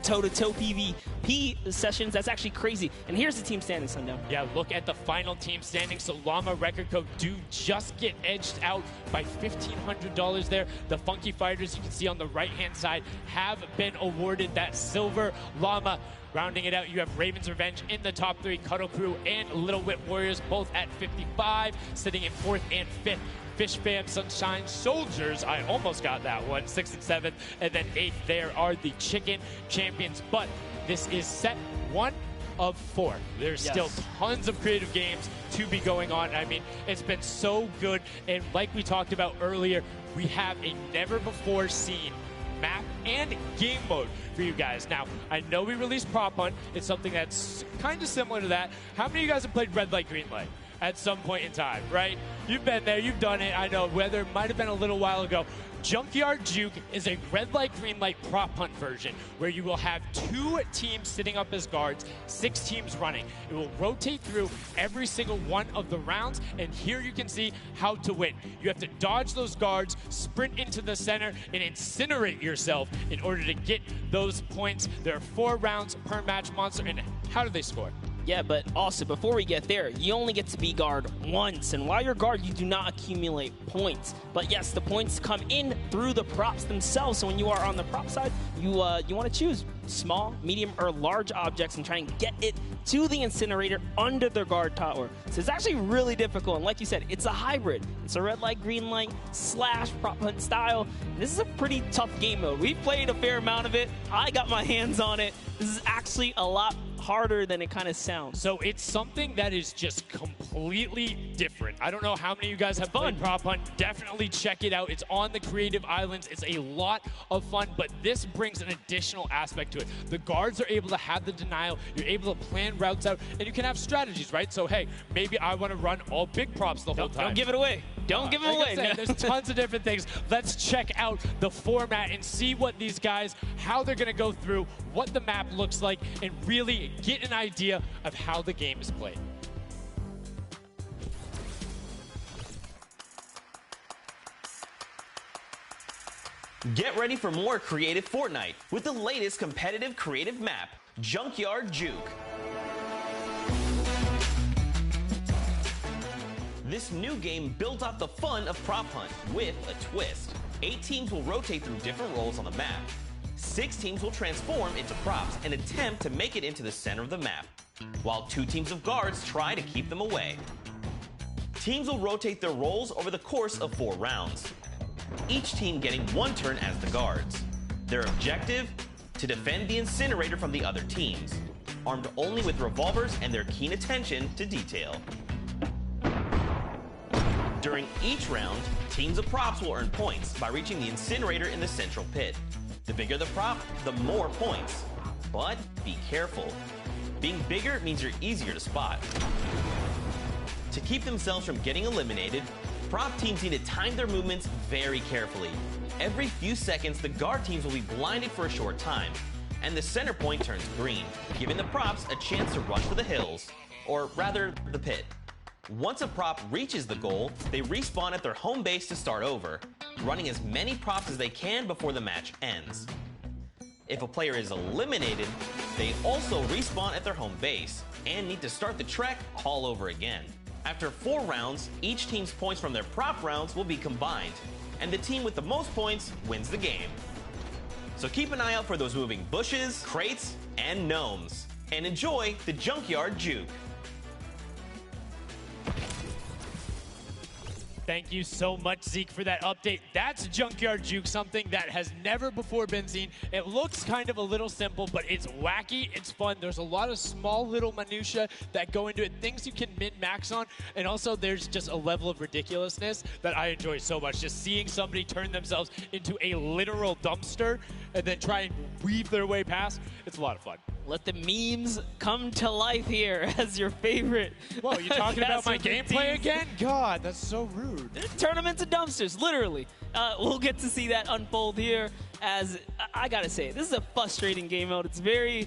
toe-to-toe PvP sessions, that's actually crazy. And here's the team standing, Sundown. Yeah, look at the final team standing. So Llama Record Code do just get edged out by $1,500 there. The Funky Fighters, you can see on the right-hand side, have been awarded that silver llama. Rounding it out, you have Raven's Revenge in the top 3, Cuddle Crew and Little Whip Warriors both at 55, sitting in 4th and 5th. Fish Fam, Sunshine Soldiers, I almost got that one, 6th and 7th, and then 8th there are the Chicken Champions. But this is set 1 of 4. There's still tons of creative games to be going on. I mean, it's been so good, and like we talked about earlier, we have a never-before-seen map and game mode for you guys. Now, I know we released Prop Hunt. It's something that's kind of similar to that. How many of you guys have played Red Light, Green Light at some point in time, right? You've been there, you've done it. I know, whether it might have been a little while ago. Junkyard Juke is a red light, green light prop hunt version where you will have 2 teams sitting up as guards, 6 teams running. It will rotate through every single one of the rounds, and here you can see how to win. You have to dodge those guards, sprint into the center, and incinerate yourself in order to get those points. There are 4 rounds per match, Monster, and how do they score? Yeah, but also, before we get there, you only get to be guard once. And while you're guard, you do not accumulate points. But yes, the points come in through the props themselves. So when you are on the prop side, you want to choose small, medium, or large objects and try and get it to the incinerator under the guard tower. So it's actually really difficult. And like you said, it's a hybrid. It's a red light, green light / prop hunt style. And this is a pretty tough game mode. We've played a fair amount of it. I got my hands on it. This is actually a lot harder than it kind of sounds. So it's something that is just completely different. I don't know how many of you guys have played Prop Hunt. Definitely check it out. It's on the Creative Islands. It's a lot of fun, but this brings an additional aspect to it. The guards are able to have the denial. You're able to plan routes out, and you can have strategies, right? So, hey, maybe I want to run all big props the whole time. Don't give it away. Don't give it away. There's tons of different things. Let's check out the format and see what these guys, how they're going to go through, what the map looks like, and really get an idea of how the game is played. Get ready for more creative Fortnite with the latest competitive creative map, Junkyard Juke. This new game built off the fun of Prop Hunt with a twist. 8 teams will rotate through different roles on the map. 6 teams will transform into props and attempt to make it into the center of the map, while 2 teams of guards try to keep them away. Teams will rotate their roles over the course of 4 rounds, each team getting 1 turn as the guards. Their objective? To defend the incinerator from the other teams, armed only with revolvers and their keen attention to detail. During each round, teams of props will earn points by reaching the incinerator in the central pit. The bigger the prop, the more points. But be careful. Being bigger means you're easier to spot. To keep themselves from getting eliminated, prop teams need to time their movements very carefully. Every few seconds, the guard teams will be blinded for a short time, and the center point turns green, giving the props a chance to rush for the hills, or rather, the pit. Once a prop reaches the goal, they respawn at their home base to start over, running as many props as they can before the match ends. If a player is eliminated, they also respawn at their home base, and need to start the trek all over again. After 4 rounds, each team's points from their prop rounds will be combined, and the team with the most points wins the game. So keep an eye out for those moving bushes, crates, and gnomes, and enjoy the Junkyard Juke. Thank you so much, Zeke, for that update. That's Junkyard Juke, something that has never before been seen. It looks kind of a little simple, but it's wacky, it's fun. There's a lot of small little minutia that go into it, things you can min-max on, and also there's just a level of ridiculousness that I enjoy so much. Just seeing somebody turn themselves into a literal dumpster and then try and weave their way past, it's a lot of fun. Let the memes come to life here as your favorite. Whoa, you talking about my gameplay again? God, that's so rude. Turn them into dumpsters, literally. We'll get to see that unfold here as, I gotta say, this is a frustrating game mode. It's very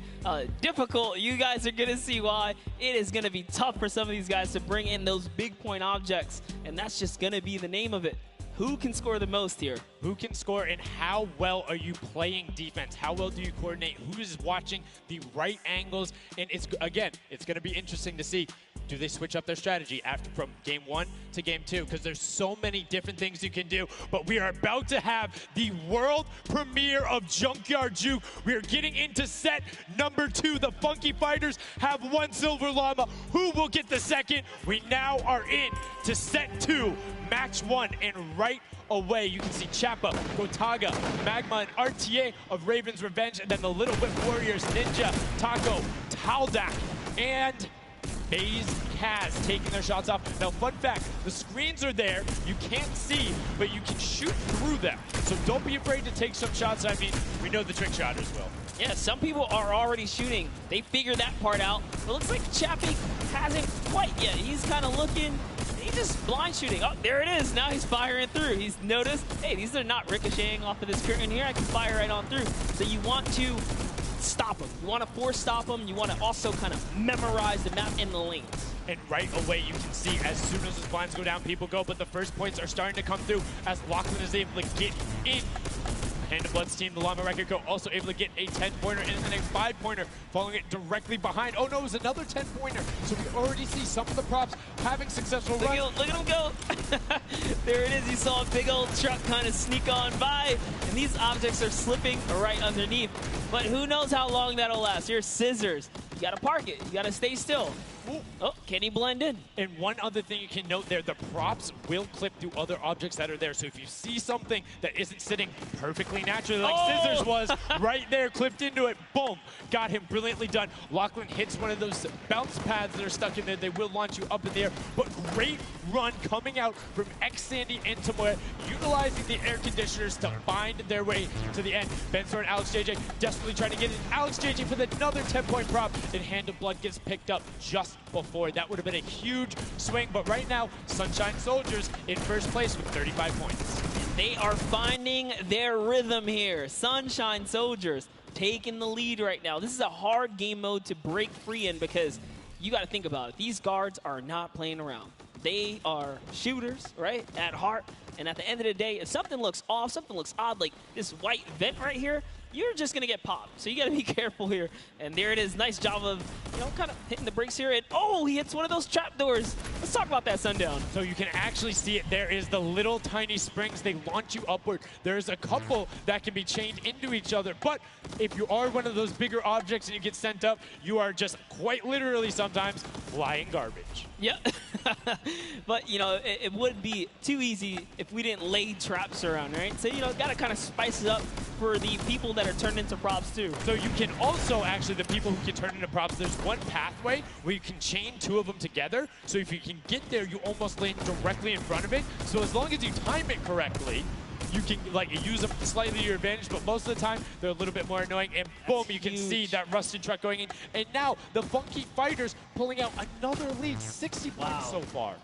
difficult. You guys are gonna see why. It is gonna be tough for some of these guys to bring in those big point objects, and that's just gonna be the name of it. Who can score the most here? Who can score, and how well are you playing defense? How well do you coordinate? Who is watching the right angles? And it's going to be interesting to see. Do they switch up their strategy from game 1 to game 2? Because there's so many different things you can do. But we are about to have the world premiere of Junkyard Juke. We are getting into set number 2. The Funky Fighters have 1 silver llama. Who will get the second? We now are in to set 2, match 1, and right away you can see Chappa, Gotaga, Magma, and RTA of Raven's Revenge, and then the Little Whip Warriors, Ninja, Taco, Taldak, and FaZe Kaz taking their shots off. Now, fun fact, the screens are there. You can't see, but you can shoot through them. So don't be afraid to take some shots. I mean, we know the trick shotters will. Yeah, some people are already shooting. They figured that part out. It looks like Chappie hasn't quite yet. He's kind of looking. He's just blind shooting. Oh, there it is. Now he's firing through. He's noticed, hey, these are not ricocheting off of this curtain here. I can fire right on through. So you want to stop them. You want to force stop them. You want to also kind of memorize the map and the lanes. And right away, you can see as soon as the blinds go down, people go. But the first points are starting to come through as Lachlan is able to get in. Hand of Blood's team, the Llama Record Co. also able to get a 10-pointer and then a 5-pointer, following it directly behind. Oh no, it was another 10-pointer. So we already see some of the props having successful runs. Look at him go. There it is. You saw a big old truck kind of sneak on by, and these objects are slipping right underneath. But who knows how long that'll last. Here's Scissors. You gotta park it. You gotta stay still. Ooh. Oh, can he blend in? And one other thing you can note there, the props will clip through other objects that are there. So if you see something that isn't sitting perfectly naturally, like Scissors was, right there, clipped into it, boom, got him brilliantly done. Lachlan hits one of those bounce pads that are stuck in there. They will launch you up in the air, but great run coming out from X-Sandy and Tomoya, utilizing the air conditioners to find their way to the end. Bensor and Alex JJ desperately trying to get in. Alex JJ for another 10-point prop, and Hand of Blood gets picked up just before. That would have been a huge swing, but right now, Sunshine Soldiers in first place with 35 points. They are finding their rhythm here. Sunshine Soldiers taking the lead right now. This is a hard game mode to break free in because you got to think about it. These guards are not playing around. They are shooters, right, at heart. And at the end of the day, if something looks off, something looks odd, like this white vent right here, you're just going to get popped. So you got to be careful here. And there it is. Nice job of, you know, kind of hitting the brakes here. And, oh, he hits one of those trap doors. Let's talk about that, Sundown. So you can actually see it. There is the little tiny springs. They launch you upward. There's a couple that can be chained into each other. But if you are one of those bigger objects and you get sent up, you are just quite literally sometimes flying garbage. Yeah. But, you know, it would be too easy if we didn't lay traps around, right? So, you know, got to kind of spice it up for the people that are turned into props too. So you can also, actually, the people who can turn into props, there's one pathway where you can chain 2 of them together. So if you can get there, you almost land directly in front of it. So as long as you time it correctly, you can like use them slightly to your advantage, but most of the time they're a little bit more annoying. And boom, you can see that rusted truck going in. And now the Funky Fighters pulling out another lead, 60 points so far.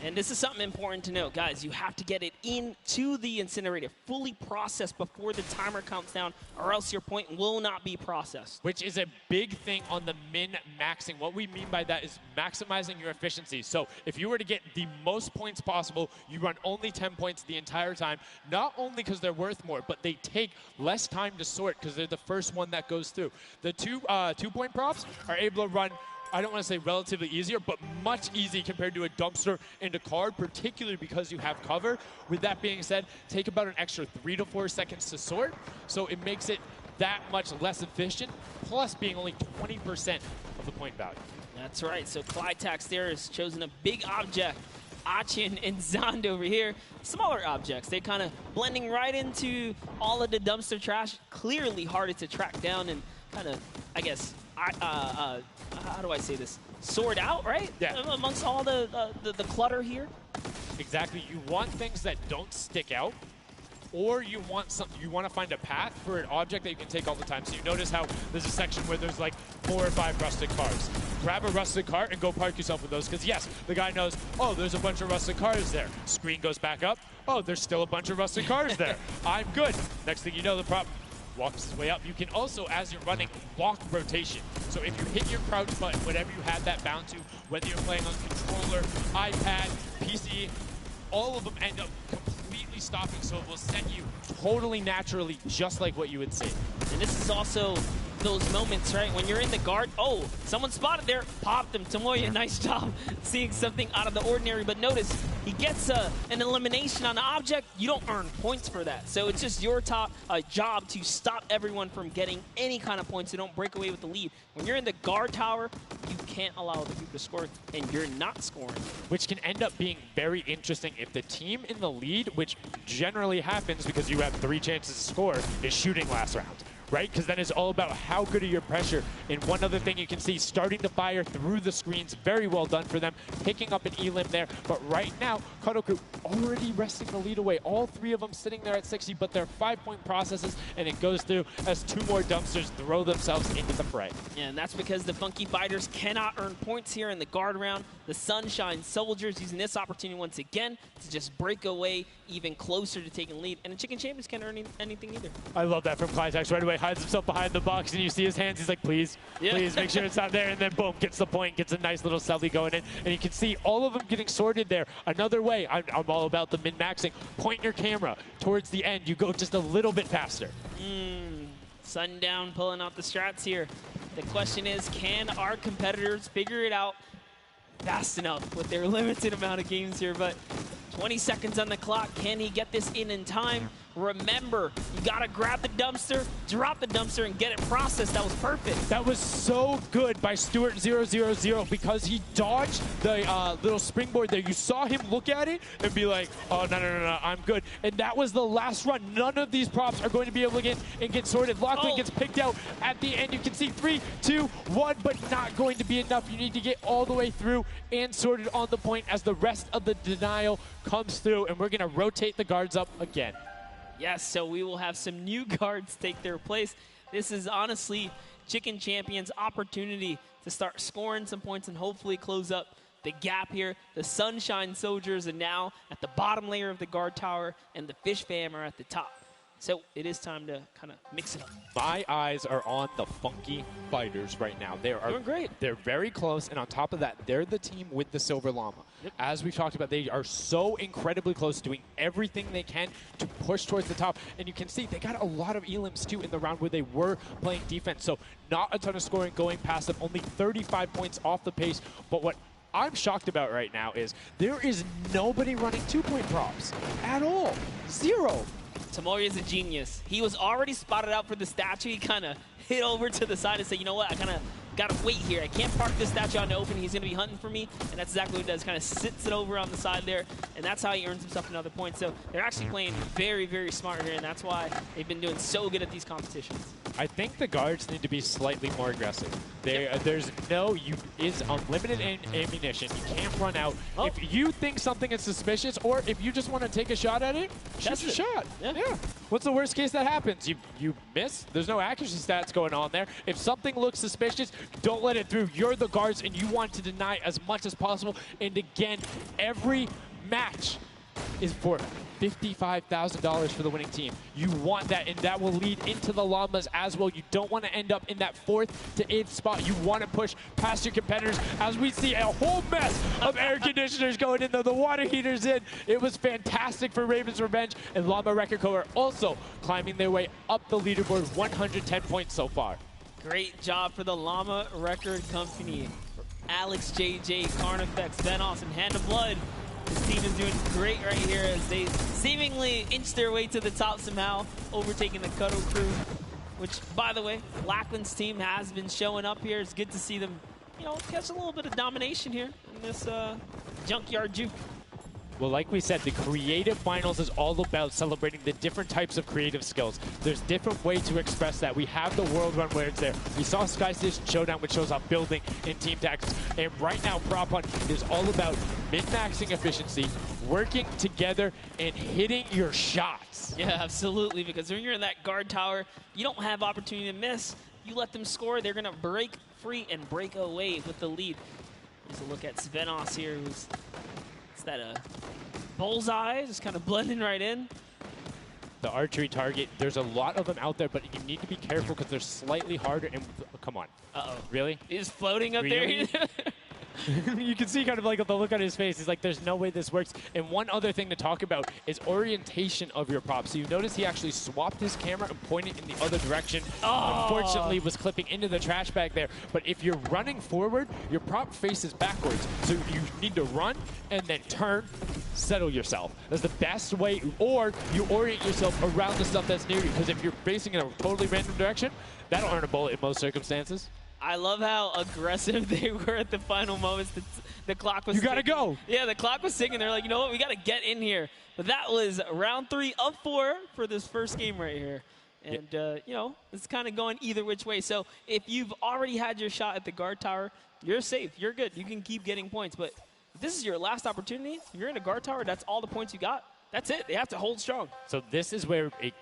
And this is something important to note, guys. You have to get it into the incinerator, fully processed before the timer counts down, or else your point will not be processed. Which is a big thing on the min-maxing. What we mean by that is maximizing your efficiency. So if you were to get the most points possible, you run only 10 points the entire time, not only because they're worth more, but they take less time to sort because they're the first one that goes through. The two-point props are able to run, I don't want to say relatively easier, but much easier compared to a dumpster and a card, particularly because you have cover. With that being said, take about an extra 3 to 4 seconds to sort, so it makes it that much less efficient, plus being only 20% of the point value. That's right, so Clytax there has chosen a big object. Achin and Zond over here, smaller objects. They're kind of blending right into all of the dumpster trash, clearly harder to track down and kind of, I guess, how do I say this? Sort out, right? Yeah. Amongst all the clutter here. Exactly. You want things that don't stick out, or you want to find a path for an object that you can take all the time. So you notice how there's a section where there's like 4 or 5 rusted cars. Grab a rusted car and go park yourself with those, because yes, the guy knows, oh, there's a bunch of rusted cars there. Screen goes back up. Oh, there's still a bunch of rusted cars there. I'm good. Next thing you know, the prop walks his way up. You can also, as you're running, walk rotation. So if you hit your crouch button, whatever you have that bound to, whether you're playing on controller, iPad, PC, all of them end up completely stopping, so it will send you totally naturally, just like what you would see. And this is also those moments, right, when you're in the guard, oh, someone spotted there, popped him. Tomoya, nice job seeing something out of the ordinary, but notice he gets an elimination on the object. You don't earn points for that, so it's just your job to stop everyone from getting any kind of points, so don't break away with the lead. When you're in the guard tower, you can't allow other people to score, and you're not scoring. Which can end up being very interesting if the team in the lead, which generally happens because you have 3 chances to score, is shooting last round. Right? Because then it's all about how good are your pressure. And one other thing you can see, starting to fire through the screens, very well done for them, picking up an elim there. But right now, Kadoku already wresting the lead away. All 3 of them sitting there at 60, but they're 5-point processes, and it goes through as 2 more dumpsters throw themselves into the fray. Yeah, and that's because the Funky Fighters cannot earn points here in the guard round. The Sunshine Soldiers using this opportunity once again to just break away even closer to taking lead. And the Chicken Champions can't earn anything either. I love that from Clytax right away. Hides himself behind the box, and you see his hands. He's like, please, please make sure it's not there. And then boom, gets the point, gets a nice little selfie going in. And you can see all of them getting sorted there. Another way, I'm all about the min-maxing. Point your camera towards the end. You go just a little bit faster. Sundown pulling out the strats here. The question is, can our competitors figure it out fast enough with their limited amount of games here? But 20 seconds on the clock. Can he get this in time? Remember, you gotta grab the dumpster, drop the dumpster, and get it processed. That was perfect. That was so good by Stuart000 because he dodged the little springboard there. You saw him look at it and be like, oh, no, I'm good. And that was the last run. None of these props are going to be able to get sorted. Lachlan gets picked out at the end. You can see 3, 2, 1, but not going to be enough. You need to get all the way through and sorted on the point as the rest of the denial comes through, and we're gonna rotate the guards up again. Yes, so we will have some new guards take their place. This is honestly Chicken Champions' opportunity to start scoring some points and hopefully close up the gap here. The Sunshine Soldiers are now at the bottom layer of the guard tower, and the Fish Fam are at the top. So it is time to kind of mix it up. My eyes are on the Funky Fighters right now. They are doing great. They're very close, and on top of that, they're the team with the Silver Llama. Yep. As we've talked about, they are so incredibly close, doing everything they can to push towards the top. And you can see they got a lot of elims, too, in the round where they were playing defense. So not a ton of scoring going past them, only 35 points off the pace. But what I'm shocked about right now is there is nobody running 2-point props at all. 0. Tomoya is a genius. He was already spotted out for the statue. He kind of hit over to the side and said, you know what, I kind of got to wait here. I can't park this statue on the open. He's going to be hunting for me. And that's exactly what he does. Kind of sits it over on the side there. And that's how he earns himself another point. So they're actually playing very, very smart here. And that's why they've been doing so good at these competitions. I think the guards need to be slightly more aggressive. There's is unlimited ammunition. You can't run out. Oh. If you think something is suspicious, or if you just want to take a shot at it, shoot your shot. Yeah. What's the worst case that happens? You miss. There's no accuracy stats going on there. If something looks suspicious, don't let it through. You're the guards, and you want to deny as much as possible. And again, every match is for $55,000 for the winning team. You want that, and that will lead into the Llamas as well. You don't want to end up in that 4th to 8th spot. You want to push past your competitors, as we see a whole mess of air conditioners going in, the water heaters in. It was fantastic for Ravens Revenge, and Llama Record Co. are also climbing their way up the leaderboard, 110 points so far. Great job for the Llama Record Company. Alex, JJ, Carnifex, Venos, and Hand of Blood. This team is doing great right here as they seemingly inch their way to the top somehow, overtaking the Cuddle Crew, which, by the way, Lackland's team has been showing up here. It's good to see them, catch a little bit of domination here in this junkyard juke. Well, like we said, the creative finals is all about celebrating the different types of creative skills. There's different ways to express that. We have the world run where it's there. We saw Sky Station Showdown, which shows up building in team tactics. And right now, Prop Hunt is all about min-maxing efficiency, working together, and hitting your shots. Yeah, absolutely, because when you're in that guard tower, you don't have opportunity to miss. You let them score, they're going to break free and break away with the lead. Here's a look at Svenos here, who's that bullseye, just kind of blending right in. The archery target, there's a lot of them out there, but you need to be careful because they're slightly harder. And come on. Uh-oh. Really? He's floating up Really? there. You can see kind of like the look on his face. He's like, there's no way this works. And one other thing to talk about is orientation of your prop. So you notice he actually swapped his camera and pointed in the other direction. Oh. Unfortunately, was clipping into the trash bag there. But if you're running forward, your prop faces backwards. So you need to run and then turn, settle yourself. That's the best way. Or you orient yourself around the stuff that's near you. Because if you're facing in a totally random direction, that'll earn a bullet in most circumstances. I love how aggressive they were at the final moments. The clock was You gotta go. Yeah, the clock was ticking. They're like, you know what, we gotta get in here. But that was round 3 of 4 for this first game right here. And, it's kind of going either which way. So if you've already had your shot at the guard tower, you're safe. You're good. You can keep getting points. But if this is your last opportunity, you're in a guard tower, that's all the points you got. That's it. They have to hold strong. So this is where it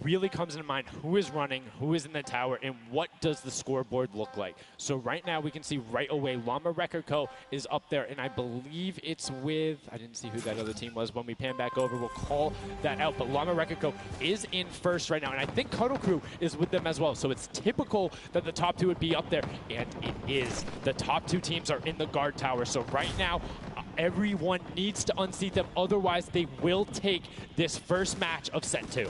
really comes into mind who is running, who is in the tower, and what does the scoreboard look like. So right now we can see right away Llama Record Co. is up there, and I believe it's with, I didn't see who that other team was. When we pan back over, we'll call that out. But Llama Record Co. is in first right now, and I think Cuddle Crew is with them as well. So it's typical that the top 2 would be up there, and it is. The top 2 teams are in the guard tower. So right now, everyone needs to unseat them. Otherwise, they will take this first match of set 2.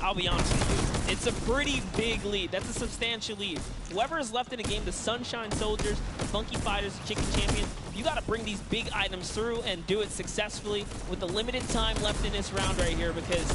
I'll be honest with you, it's a pretty big lead. That's a substantial lead. Whoever is left in the game, the Sunshine Soldiers, the Funky Fighters, the Chicken Champions, you got to bring these big items through and do it successfully with the limited time left in this round right here, because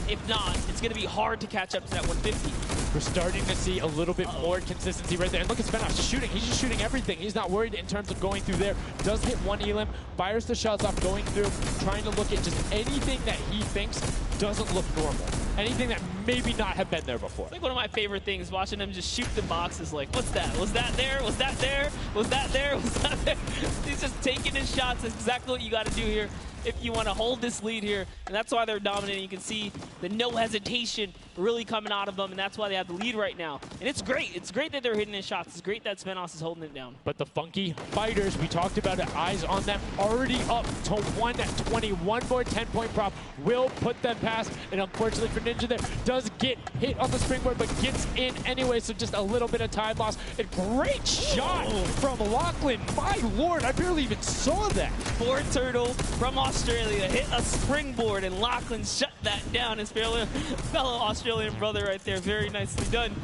if not, it's going to be hard to catch up to that 150. We're starting to see a little bit more consistency right there. And look at Svenos just shooting. He's just shooting everything. He's not worried in terms of going through there. Does hit one elim, fires the shots off going through, trying to look at just anything that he thinks doesn't look normal. Anything that maybe not have been there before. It's like one of my favorite things, watching him just shoot the boxes like, what's that? Was that there? Was that there? Was that there? Was that there? He's just taking his shots. That's exactly what you got to do here if you want to hold this lead here. And that's why they're dominating. You can see the no hesitation really coming out of them, and that's why they have the lead right now. And it's great. It's great that they're hitting his shots. It's great that Svenos is holding it down. But the Funky Fighters, we talked about it, eyes on them, already up to 120. One more 10-point prop will put them past. And unfortunately for Ninja there, does get hit on the springboard, but gets in anyway, so just a little bit of time loss. A great shot from Lachlan. My lord, I barely even saw that. Poor Turtle from Australia hit a springboard, and Lachlan shut that down. His fellow Australian brother right there. Very nicely done.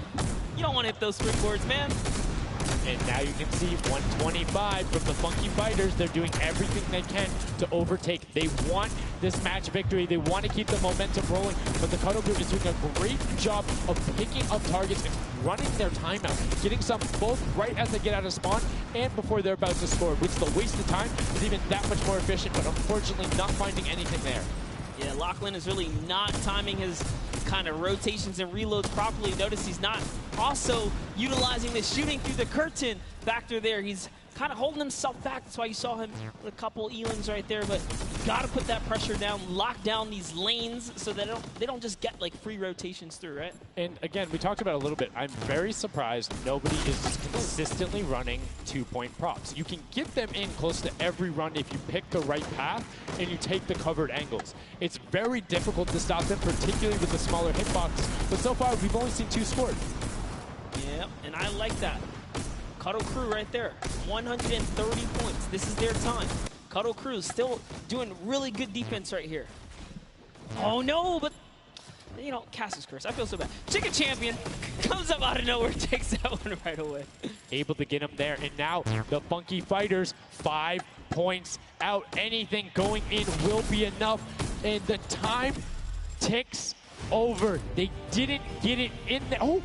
You don't want to hit those springboards, man. And now you can see 125 from the Funky Fighters. They're doing everything they can to overtake. They want this match victory. They want to keep the momentum rolling. But the Cuddle Group is doing a great job of picking up targets and running their timeout, getting some both right as they get out of spawn and before they're about to score, which the waste of time is even that much more efficient, but unfortunately not finding anything there. Yeah, Lachlan is really not timing his kind of rotations and reloads properly. Notice he's not also utilizing the shooting through the curtain factor there. He's kind of holding himself back. That's why you saw him with a couple Elings right there. But you got to put that pressure down, lock down these lanes so that they don't just get like free rotations through, right? And again, we talked about it a little bit. I'm very surprised nobody is consistently running 2-point props. You can get them in close to every run if you pick the right path and you take the covered angles. It's very difficult to stop them, particularly with the smaller hitbox. But so far, we've only seen 2 scored. Yep, and I like that. Cuddle Crew right there, 130 points. This is their time. Cuddle Crew still doing really good defense right here. Oh no, but you know, Cass's curse. I feel so bad. Chicken Champion comes up out of nowhere, takes that one right away. Able to get him there, and now the Funky Fighters 5 points out. Anything going in will be enough, and the time ticks over. They didn't get it in there. Oh!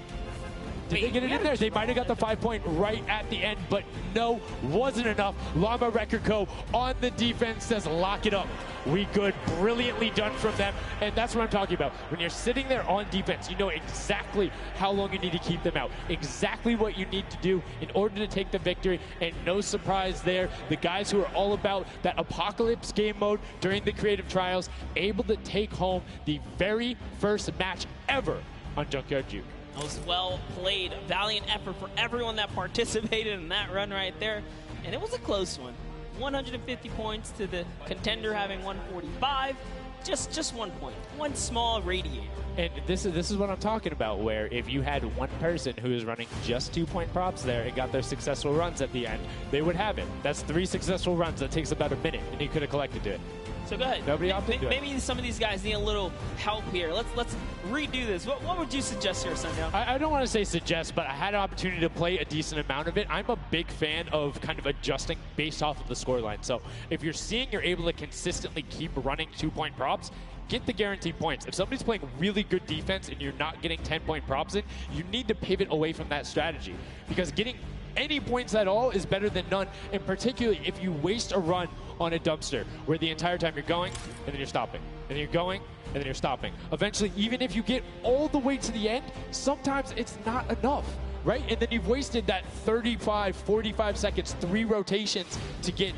Did they get it in there? They might have got the 5-point right at the end, but no, wasn't enough. Llama Record Co. on the defense says, lock it up. We good. Brilliantly done from them, and that's what I'm talking about. When you're sitting there on defense, you know exactly how long you need to keep them out, exactly what you need to do in order to take the victory, and no surprise there. The guys who are all about that apocalypse game mode during the creative trials, able to take home the very first match ever on Junkyard Juke. That was well played. Valiant effort for everyone that participated in that run right there. And it was a close one. 150 points to the contender having 145. Just 1 point. One small radiator. And this is what I'm talking about, where if you had one person who is running just 2-point props there and got their successful runs at the end, they would have it. That's 3 successful runs. That takes about a minute, and he could have collected it. So go ahead. Nobody opted to Maybe some of these guys need a little help here. Let's redo this. What would you suggest here, Sundown? I don't want to say suggest, but I had an opportunity to play a decent amount of it. I'm a big fan of kind of adjusting based off of the scoreline. So if you're seeing you're able to consistently keep running 2-point props, get the guaranteed points. If somebody's playing really good defense and you're not getting 10-point props in, you need to pivot away from that strategy, because getting any points at all is better than none, and particularly if you waste a run on a dumpster where the entire time you're going and then you're stopping, and then you're going and then you're stopping. Eventually, even if you get all the way to the end, sometimes it's not enough, right? And then you've wasted that 35, 45 seconds, 3 rotations to get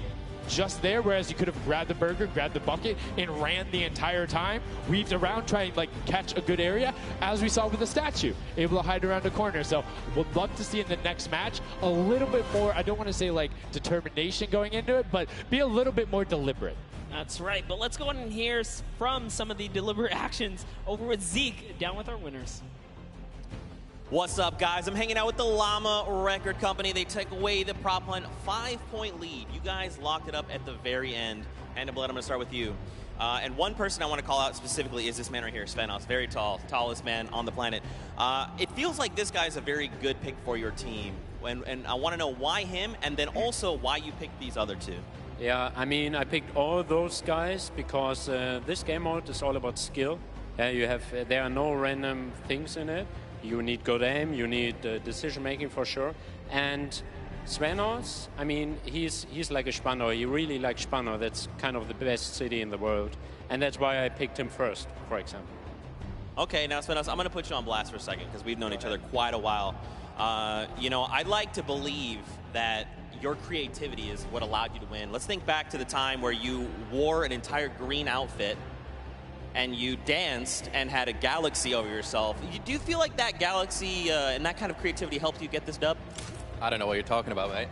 just there, whereas you could have grabbed the burger, grabbed the bucket, and ran the entire time, weaved around, trying to like catch a good area, as we saw with the statue, able to hide around a corner. So would love to see in the next match a little bit more, I don't want to say like determination going into it, but be a little bit more deliberate. That's right, but let's go on and hear from some of the deliberate actions over with Zeke, down with our winners. What's up, guys? I'm hanging out with the Llama Record Company. They took away the prop hunt 5-point lead. You guys locked it up at the very end. And Blood, I'm going to start with you. And one person I want to call out specifically is this man right here, Svenos. Very tall, tallest man on the planet. It feels like this guy's a very good pick for your team. And I want to know why him, and then also why you picked these other 2. Yeah, I mean, I picked all those guys because this game mode is all about skill. There are no random things in it. You need good aim, you need decision-making for sure. And Svenos, I mean, he's like a Spandau. He really likes Spandau. That's kind of the best city in the world. And that's why I picked him first, for example. Okay, now Svenos, I'm going to put you on blast for a second because we've known each other quite a while. You know, I'd like to believe that your creativity is what allowed you to win. Let's think back to the time where you wore an entire green outfit and you danced and had a galaxy over yourself. Do you feel like that galaxy and that kind of creativity helped you get this dub? I don't know what you're talking about, mate.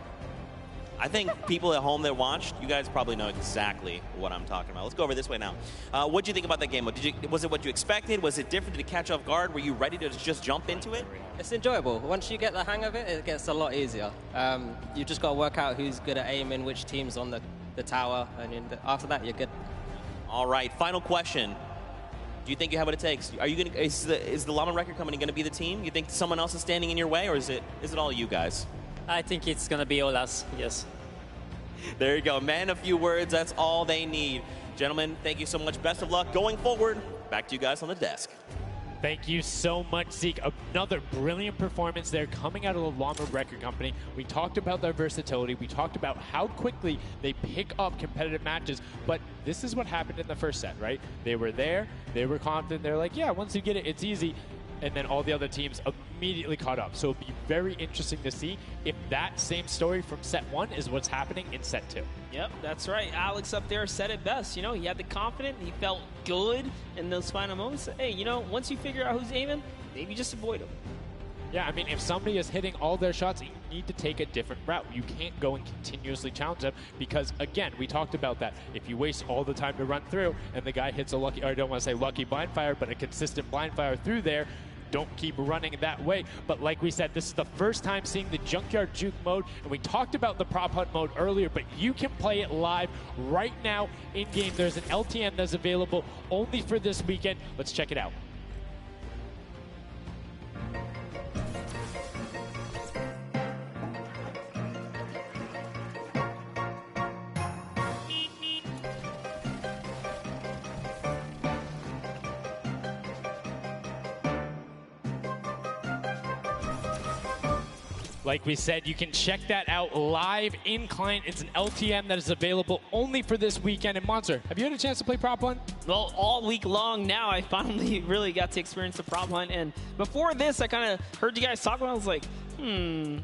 I think people at home that watched, you guys probably know exactly what I'm talking about. Let's go over this way now. What did you think about that game? Was it what you expected? Was it different? Did it catch off guard? Were you ready to just jump into it? It's enjoyable. Once you get the hang of it, it gets a lot easier. You just got to work out who's good at aiming, which team's on the tower, and after that, you're good. All right, final question. Do you think you have what it takes? Are you going? Is the Llama Record Company going to be the team? You think someone else is standing in your way, or is it all you guys? I think it's going to be all us, yes. There you go, man. A few words, that's all they need. Gentlemen, thank you so much. Best of luck going forward. Back to you guys on the desk. Thank you so much, Zeke. Another brilliant performance there coming out of the Llama Record Company. We talked about their versatility. We talked about how quickly they pick up competitive matches. But this is what happened in the first set, right? They were there. They were confident. They're like, yeah, once you get it, it's easy. And then all the other teams immediately caught up. So it'll be very interesting to see if that same story from set 1 is what's happening in set 2. Yep, that's right. Alex up there said it best. You know, he had the confidence. He felt good in those final moments. Hey, you know, once you figure out who's aiming, maybe just avoid him. Yeah, I mean, if somebody is hitting all their shots, you need to take a different route. You can't go and continuously challenge them because, again, we talked about that. If you waste all the time to run through and the guy hits a lucky, or I don't want to say lucky blind fire, but a consistent blind fire through there, don't keep running that way. But like we said, this is the first time seeing the Junkyard Juke mode, and we talked about the prop hunt mode earlier, but you can play it live right now in-game. There's an LTM that's available only for this weekend. Let's check it out. Like we said, you can check that out live in client. It's an LTM that is available only for this weekend. And Monster, have you had a chance to play Prop Hunt? Well, all week long now, I finally really got to experience the Prop Hunt. And before this, I kind of heard you guys talk about it. I was like,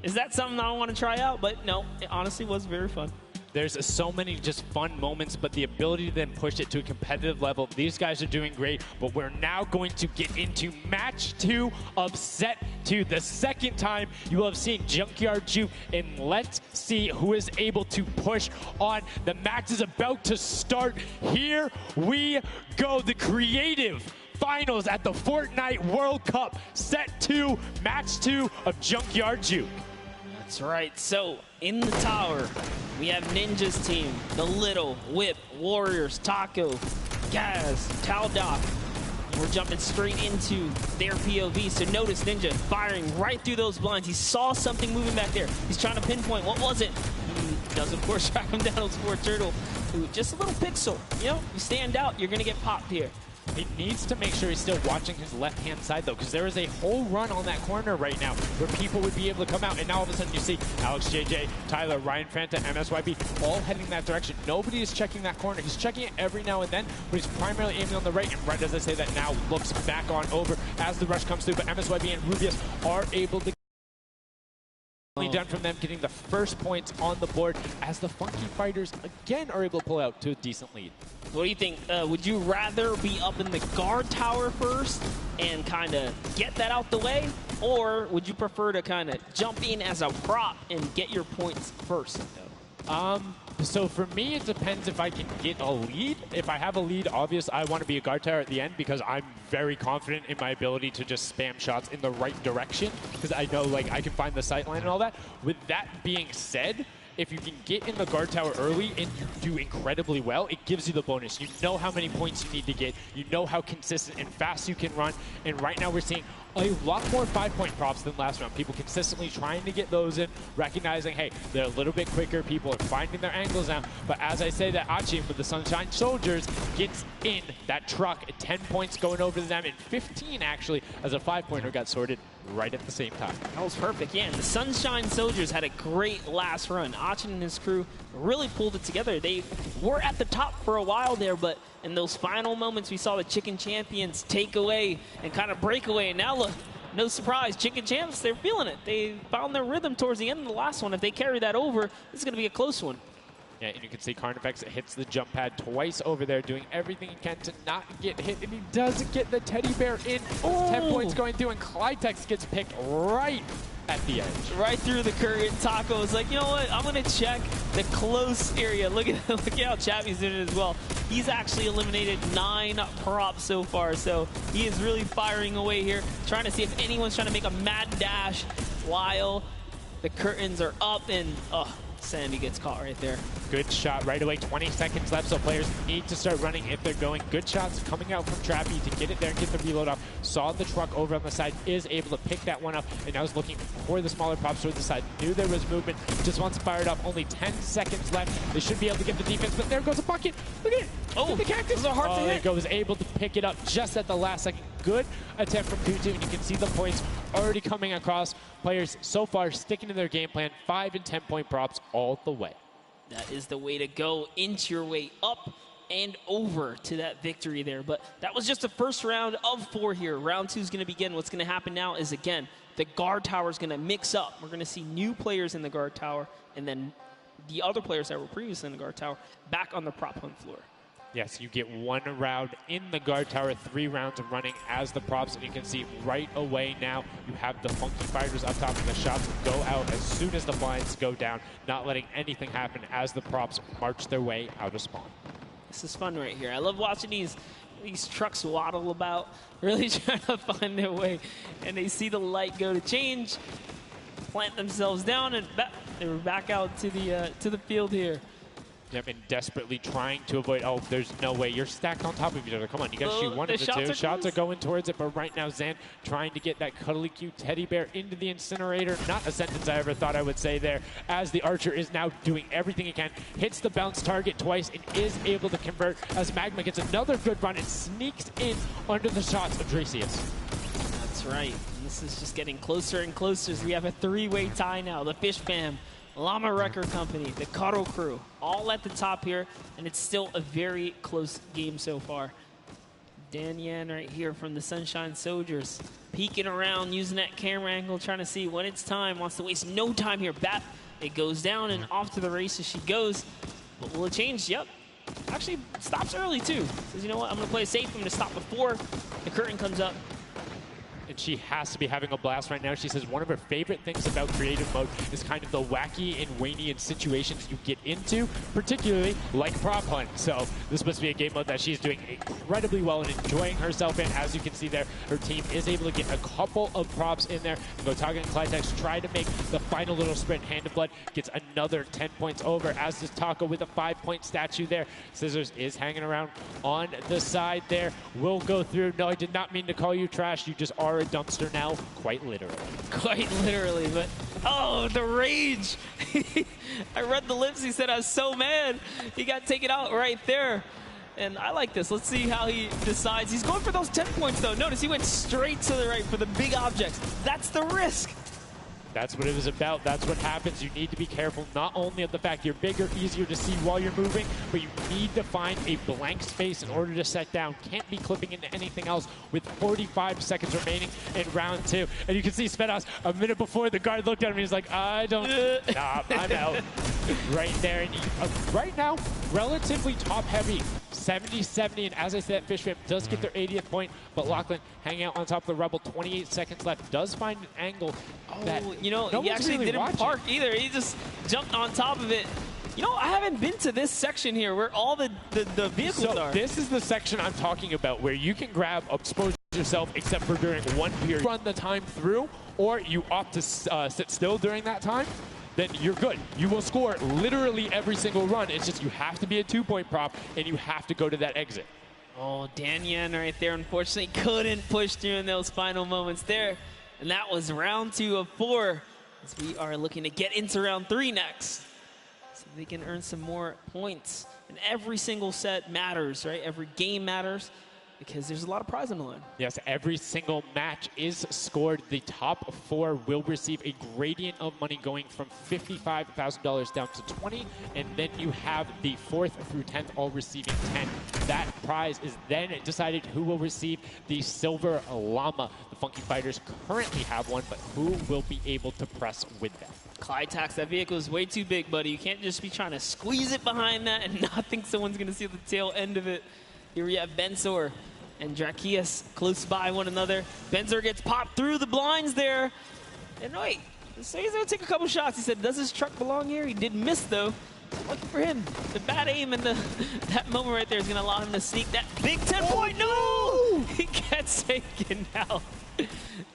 is that something I want to try out? But no, it honestly was very fun. There's so many just fun moments, but the ability to then push it to a competitive level, these guys are doing great, but we're now going to get into match 2 of set 2. The second time you will have seen Junkyard Juke, and let's see who is able to push on. The match is about to start. Here we go. The creative finals at the Fortnite World Cup. Set 2, match 2 of Junkyard Juke. That's right. So in the tower, we have Ninja's team, the Little, Whip, Warriors, Taco, Gaz, Taldoc. We're jumping straight into their POV. So notice Ninja firing right through those blinds. He saw something moving back there. He's trying to pinpoint. What was it? He does, of course, track him down with Sport Turtle. Ooh, just a little pixel. You know, you stand out, you're going to get popped here. He needs to make sure he's still watching his left-hand side, though, because there is a whole run on that corner right now where people would be able to come out, and now all of a sudden you see Alex JJ, Tyler, Ryan Fanta, MSYB all heading that direction. Nobody is checking that corner. He's checking it every now and then, but he's primarily aiming on the right, and right as I say that now looks back on over as the rush comes through, but MSYB and Rubius are able to done from them getting the first points on the board as the Funky Fighters again are able to pull out to a decent lead. What do you think? Would you rather be up in the guard tower first and kind of get that out the way, or would you prefer to kind of jump in as a prop and get your points first? So for me, it depends if I can get a lead. If I have a lead, obviously I want to be a guard tower at the end because I'm very confident in my ability to just spam shots in the right direction because I know like I can find the sight line and all that. With that being said, if you can get in the guard tower early and you do incredibly well, it gives you the bonus. You know how many points you need to get. You know how consistent and fast you can run. And right now we're seeing a lot more 5-point props than last round. People consistently trying to get those in, recognizing, hey, they're a little bit quicker. People are finding their angles now. But as I say that Achim with the Sunshine Soldiers gets in that truck. 10 points going over to them, and 15 actually as a 5-pointer got sorted right at the same time. That was perfect. Yeah, and the Sunshine Soldiers had a great last run. Achin and his crew really pulled it together. They were at the top for a while there, but in those final moments, we saw the Chicken Champions take away and kind of break away. And now look, no surprise, Chicken Champs, they're feeling it. They found their rhythm towards the end of the last one. If they carry that over, this is going to be a close one. Yeah, and you can see Carnifex hits the jump pad twice over there, doing everything he can to not get hit, and he does get the teddy bear in. Oh. 10 points going through, and Clytex gets picked right at the edge. Right through the current. Taco is like, you know what? I'm going to check the close area. Look at how Chappie's doing it as well. He's actually eliminated 9 props so far, so he is really firing away here, trying to see if anyone's trying to make a mad dash while the curtains are up, and Sandy gets caught right there. Good shot right away. 20 seconds left, so players need to start running if they're going. Good shots coming out from Trappy to get it there and get the reload off. Saw the truck over on the side, is able to pick that one up, and now is looking for the smaller props towards the side. Knew there was movement, just wants to fire it up. Only 10 seconds left. They should be able to get the defense, but there goes a bucket. Look at it. Oh, the cactus. those are hard to hit. There goes, able to pick it up just at the last second. Good attempt from Tutu, and you can see the points already coming across. Players so far sticking to their game plan. 5 and 10 point props all the way. That is the way to go. Inch your way up and over to that victory there. But that was just the first round of 4 here. Round 2 is going to begin. What's going to happen now is, again, the guard tower is going to mix up. We're going to see new players in the guard tower, and then the other players that were previously in the guard tower back on the prop hunt floor. Yes, you get 1 round in the guard tower, 3 rounds of running as the props, and you can see right away now you have the Funky Fighters up top, and the shots go out as soon as the blinds go down, not letting anything happen as the props march their way out of spawn. This is fun right here. I love watching these trucks waddle about, really trying to find their way, and they see the light go to change, plant themselves down, and they were back out to the field here. Yep, and desperately trying to avoid. Oh, there's no way. You're stacked on top of each other. Come on, you got to shoot one of the two. Shots are going towards it, but right now Zan trying to get that cuddly cute teddy bear into the incinerator. Not a sentence I ever thought I would say there, as the Archer is now doing everything he can. Hits the bounce target twice and is able to convert as Magma gets another good run and sneaks in under the shots of Dracius. That's right. And this is just getting closer and closer as we have a 3-way tie now. The Fish Fam, Llama Record Company, the Cuddle Crew, all at the top here, and it's still a very close game so far. Dan Yan right here from the Sunshine Soldiers, peeking around, using that camera angle, trying to see when it's time, wants to waste no time here. Bat, it goes down and off to the races she goes. But will it change? Yep. Actually stops early too. Says, you know what, I'm gonna play it safe, I'm gonna stop before the curtain comes up. And she has to be having a blast right now. She says one of her favorite things about creative mode is kind of the wacky and Waynian situations you get into, particularly like prop hunt. So this must be a game mode that she's doing incredibly well and enjoying herself in. As you can see there, her team is able to get a couple of props in there. Gotaga and Clytex try to make the final little sprint. Hand of Blood gets another 10 points over, as does Taco with a 5-point statue there. Scissors is hanging around on the side there. Will go through. No, I did not mean to call you trash. You just are a dumpster now, quite literally. Quite literally, but oh, the rage. I read the lips, he said I was so mad. He got taken out right there. And I like this. Let's see how he decides. He's going for those 10 points though. Notice he went straight to the right for the big objects. That's the risk. That's what it was about. That's what happens. You need to be careful not only of the fact you're bigger, easier to see while you're moving, but you need to find a blank space in order to set down. Can't be clipping into anything else with 45 seconds remaining in round 2. And you can see Svetos a minute before the guard looked at him. He's like, I don't, nah, I'm out. Right there. And right now, relatively top heavy. 70-70, and as I said, Fish Fam does get their 80th point, but Lachlan hanging out on top of the Rebel, 28 seconds left, does find an angle that you know, no he actually really didn't watching. park either. He just jumped on top of it. You know, I haven't been to this section here where all the vehicles are. This is the section I'm talking about, where you can grab, expose yourself, except for during one period. Run the time through, or you opt to sit still during that time, then you're good. You will score literally every single run. It's just you have to be a 2-point prop, and you have to go to that exit. Oh, Dan Yan right there, unfortunately, couldn't push through in those final moments there. And that was round 2 of 4, as we are looking to get into round 3 next. So they can earn some more points. And every single set matters, right? Every game matters, because there's a lot of prize on the line. Yes, every single match is scored. The top 4 will receive a gradient of money going from $55,000 down to 20, and then you have the 4th through 10th all receiving 10. That prize is then decided who will receive the Silver Llama. The Funky Fighters currently have one, but who will be able to press with them? Clytax, that vehicle is way too big, buddy. You can't just be trying to squeeze it behind that and not think someone's going to see the tail end of it. Here we have Bensor and Dracius close by one another. Bensor gets popped through the blinds there. And wait, so he's going to take a couple shots. He said, does this truck belong here? He did miss, though. Lucky for him. The bad aim and that moment right there is going to allow him to sneak that big 10-point. No! He gets taken out.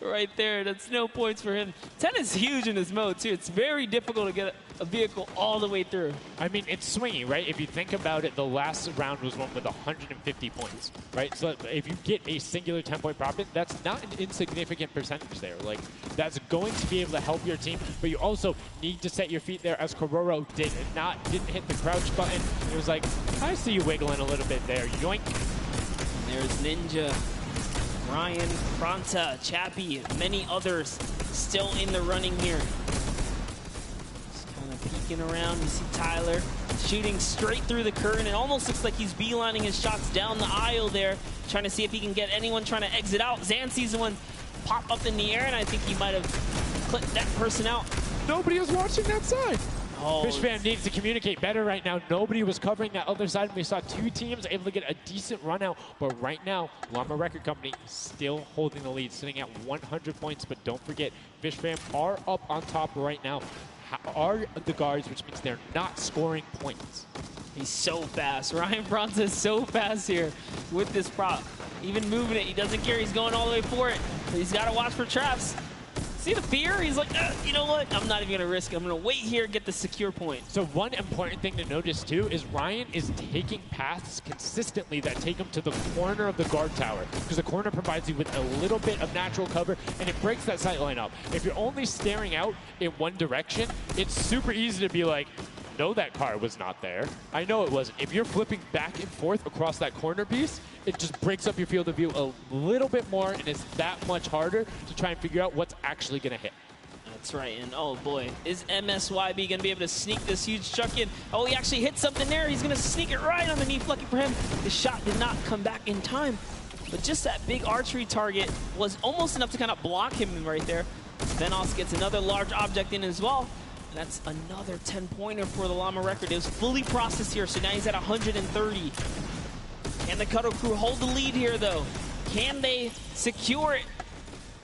right there. That's no points for him. 10 is huge in this mode, too. It's very difficult to get a vehicle all the way through. I mean, it's swingy, right? If you think about it, the last round was one with 150 points, right? So if you get a singular 10-point profit, that's not an insignificant percentage there. Like, that's going to be able to help your team, but you also need to set your feet there, as Kororo didn't hit the crouch button. It was like, I see you wiggling a little bit there. Yoink. And there's Ninja, Ryan, Fronta, Chappie, many others still in the running here. Just kind of peeking around. You see Tyler shooting straight through the curtain. It almost looks like he's beelining his shots down the aisle there, trying to see if he can get anyone trying to exit out. Zan sees the one pop up in the air, and I think he might have clipped that person out. Nobody was watching that side. Oh, Fishfam needs to communicate better right now. Nobody was covering that other side. We saw two teams able to get a decent run out. But right now, Llama Record Company still holding the lead, sitting at 100 points. But don't forget, Fishfam are up on top right now. Are the guards, which means they're not scoring points. He's so fast. Ryan Fronta is so fast here with this prop. Even moving it, he doesn't care. He's going all the way for it. But he's got to watch for traps. See the fear? He's like, you know what? I'm not even going to risk it. I'm going to wait here and get the secure point. So one important thing to notice, too, is Ryan is taking paths consistently that take him to the corner of the guard tower, because the corner provides you with a little bit of natural cover, and it breaks that sight line up. If you're only staring out in one direction, it's super easy to be like, no, that car was not there. I know it wasn't. If you're flipping back and forth across that corner piece, it just breaks up your field of view a little bit more, and it's that much harder to try and figure out what's actually going to hit. That's right, and oh boy, is MSYB going to be able to sneak this huge chuck in? Oh, he actually hit something there. He's going to sneak it right underneath. Lucky for him, the shot did not come back in time. But just that big archery target was almost enough to kind of block him right there. Venos gets another large object in as well. And that's another 10-pointer for the Llama Record. It was fully processed here, so now he's at 130. Can the Cuddle Crew hold the lead here, though? Can they secure it?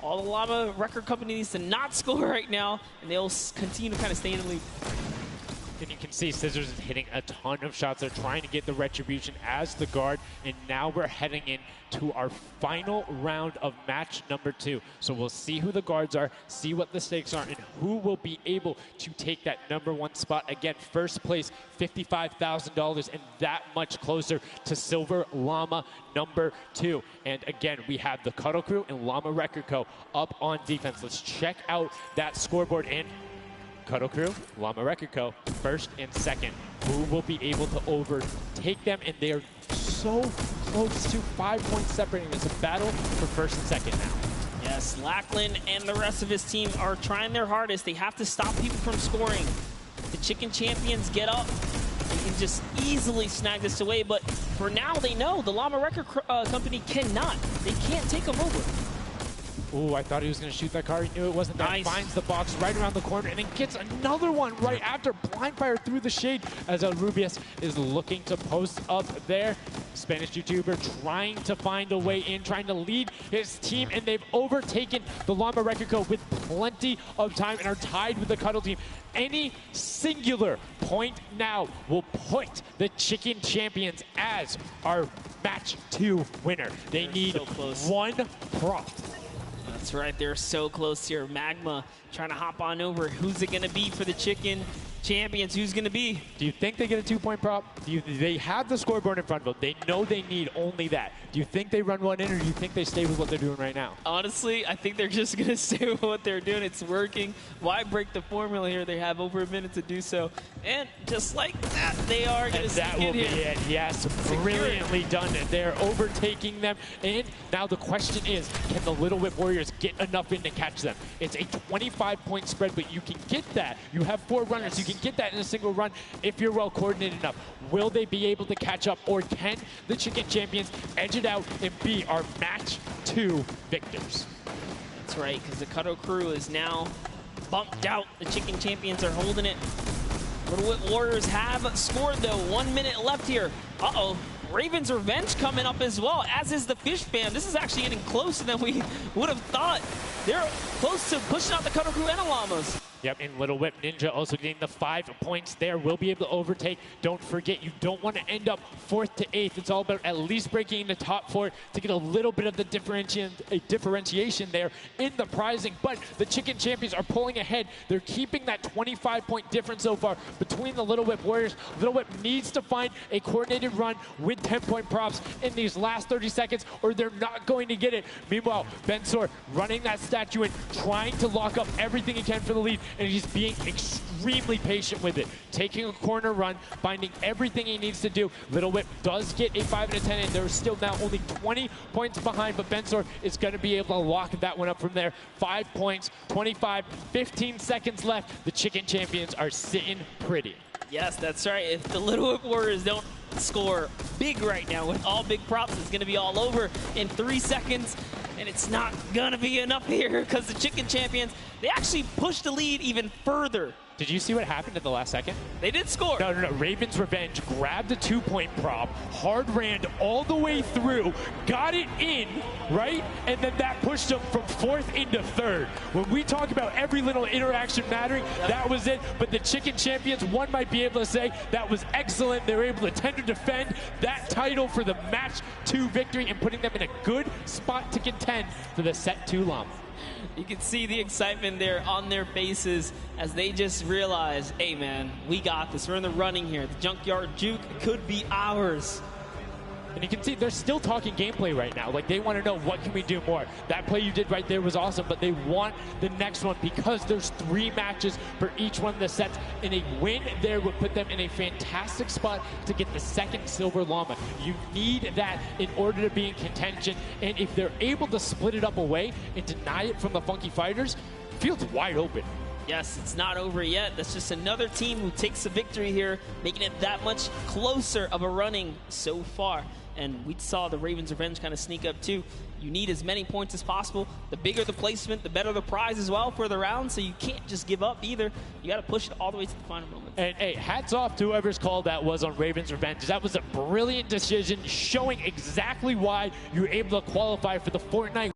All the Llama Record Company needs to not score right now, and they'll continue to kind of stay in the lead. And you can see Scissors is hitting a ton of shots. They're trying to get the retribution as the guard, and now we're heading into our final round of match number 2. So we'll see who the guards are, see what the stakes are, and who will be able to take that #1 spot. Again, first place, $55,000, and that much closer to Silver Llama number 2. And again, we have the Cuddle Crew and Llama Record Co. up on defense. Let's check out that scoreboard. And Cuddle Crew, Llama Record Co., first and second. Who will be able to overtake them? And they are so close to 5 points separating. It's a battle for first and second now. Yes, Lackland and the rest of his team are trying their hardest. They have to stop people from scoring. The Chicken Champions get up. They can just easily snag this away. But for now, they know the Llama Record Company cannot. They can't take them over. Ooh, I thought he was going to shoot that car. He knew it wasn't there. Nice. Finds the box right around the corner and then gets another one right after. Blind fire through the shade as El Rubius is looking to post up there. Spanish YouTuber trying to find a way in, trying to lead his team, and they've overtaken the Llama Record Co. with plenty of time and are tied with the Cuddle team. Any singular point now will put the Chicken Champions as our match 2 winner. They need so close. one prop. That's right, they're so close here. Magma trying to hop on over. Who's it going to be for the Chicken Champions? Who's going to be? Do you think they get a 2-point prop? They have the scoreboard in front of them. They know they need only that. Do you think they run one in, or do you think they stay with what they're doing right now? Honestly, I think they're just going to stay with what they're doing. It's working. Why break the formula here? They have over a minute to do so. And just like that, they are going to sneak in here. That will be it. Yes, brilliantly done. They're overtaking them. And now the question is, can the Little Whip Warriors get enough in to catch them? It's a 25-point spread, but you can get that. You have 4 runners. You can get that in a single run if you're well coordinated enough. Will they be able to catch up, or can the Chicken Champions edge it out and be our match 2 victors? That's right, because the Cuddle Crew is now bumped out. The Chicken Champions are holding it. Little Whip Warriors have scored, though. 1 minute left here. Uh-oh. Raven's Revenge coming up as well, as is the Fish Fam. This is actually getting closer than we would have thought. They're close to pushing out the Cuddle Crew and the Llamas. Yep, and Little Whip Ninja also getting the 5 points there. Will be able to overtake. Don't forget, you don't want to end up 4th to 8th. It's all about at least breaking into top 4 to get a little bit of the differentiation there in the prizing. But the Chicken Champions are pulling ahead. They're keeping that 25-point difference so far between the Little Whip Warriors. Little Whip needs to find a coordinated run with 10-point props in these last 30 seconds, or they're not going to get it. Meanwhile, Bensor running that statue in, trying to lock up everything he can for the lead, and he's being extremely patient with it. Taking a corner run, finding everything he needs to do. Little Whip does get a 5 and a 10, and they're still now only 20 points behind, but Bensor is going to be able to lock that one up from there. 5 points, 25, 15 seconds left. The Chicken Champions are sitting pretty. Yes, that's right. If the Little Whip Warriors don't score big right now with all big props, it's going to be all over in 3 seconds. And it's not going to be enough here because the Chicken Champions, they actually pushed the lead even further. Did you see what happened at the last second? They did score. No. Raven's Revenge grabbed a 2-point prop, hard ran all the way through, got it in, right? And then that pushed them from 4th into 3rd. When we talk about every little interaction mattering, that was it. But the Chicken Champions, one might be able to say that was excellent. They were able to tend to defend that title for the match 2 victory and putting them in a good spot to contend for the set 2 Llama. You can see the excitement there on their faces as they just realize, hey man, we got this. We're in the running here. The Junkyard Juke could be ours. And you can see they're still talking gameplay right now. Like, they want to know, what can we do more? That play you did right there was awesome, but they want the next one because there's 3 matches for each one of the sets. And a win there would put them in a fantastic spot to get the 2nd Silver Llama. You need that in order to be in contention. And if they're able to split it up away and deny it from the Funky Fighters, field's wide open. Yes, it's not over yet. That's just another team who takes the victory here, making it that much closer of a running so far. And we saw the Ravens Revenge kind of sneak up too. You need as many points as possible. The bigger the placement, the better the prize as well for the round. So you can't just give up either. You got to push it all the way to the final moment. And hey, hats off to whoever's call that was on Ravens Revenge. That was a brilliant decision, showing exactly why you were able to qualify for the Fortnite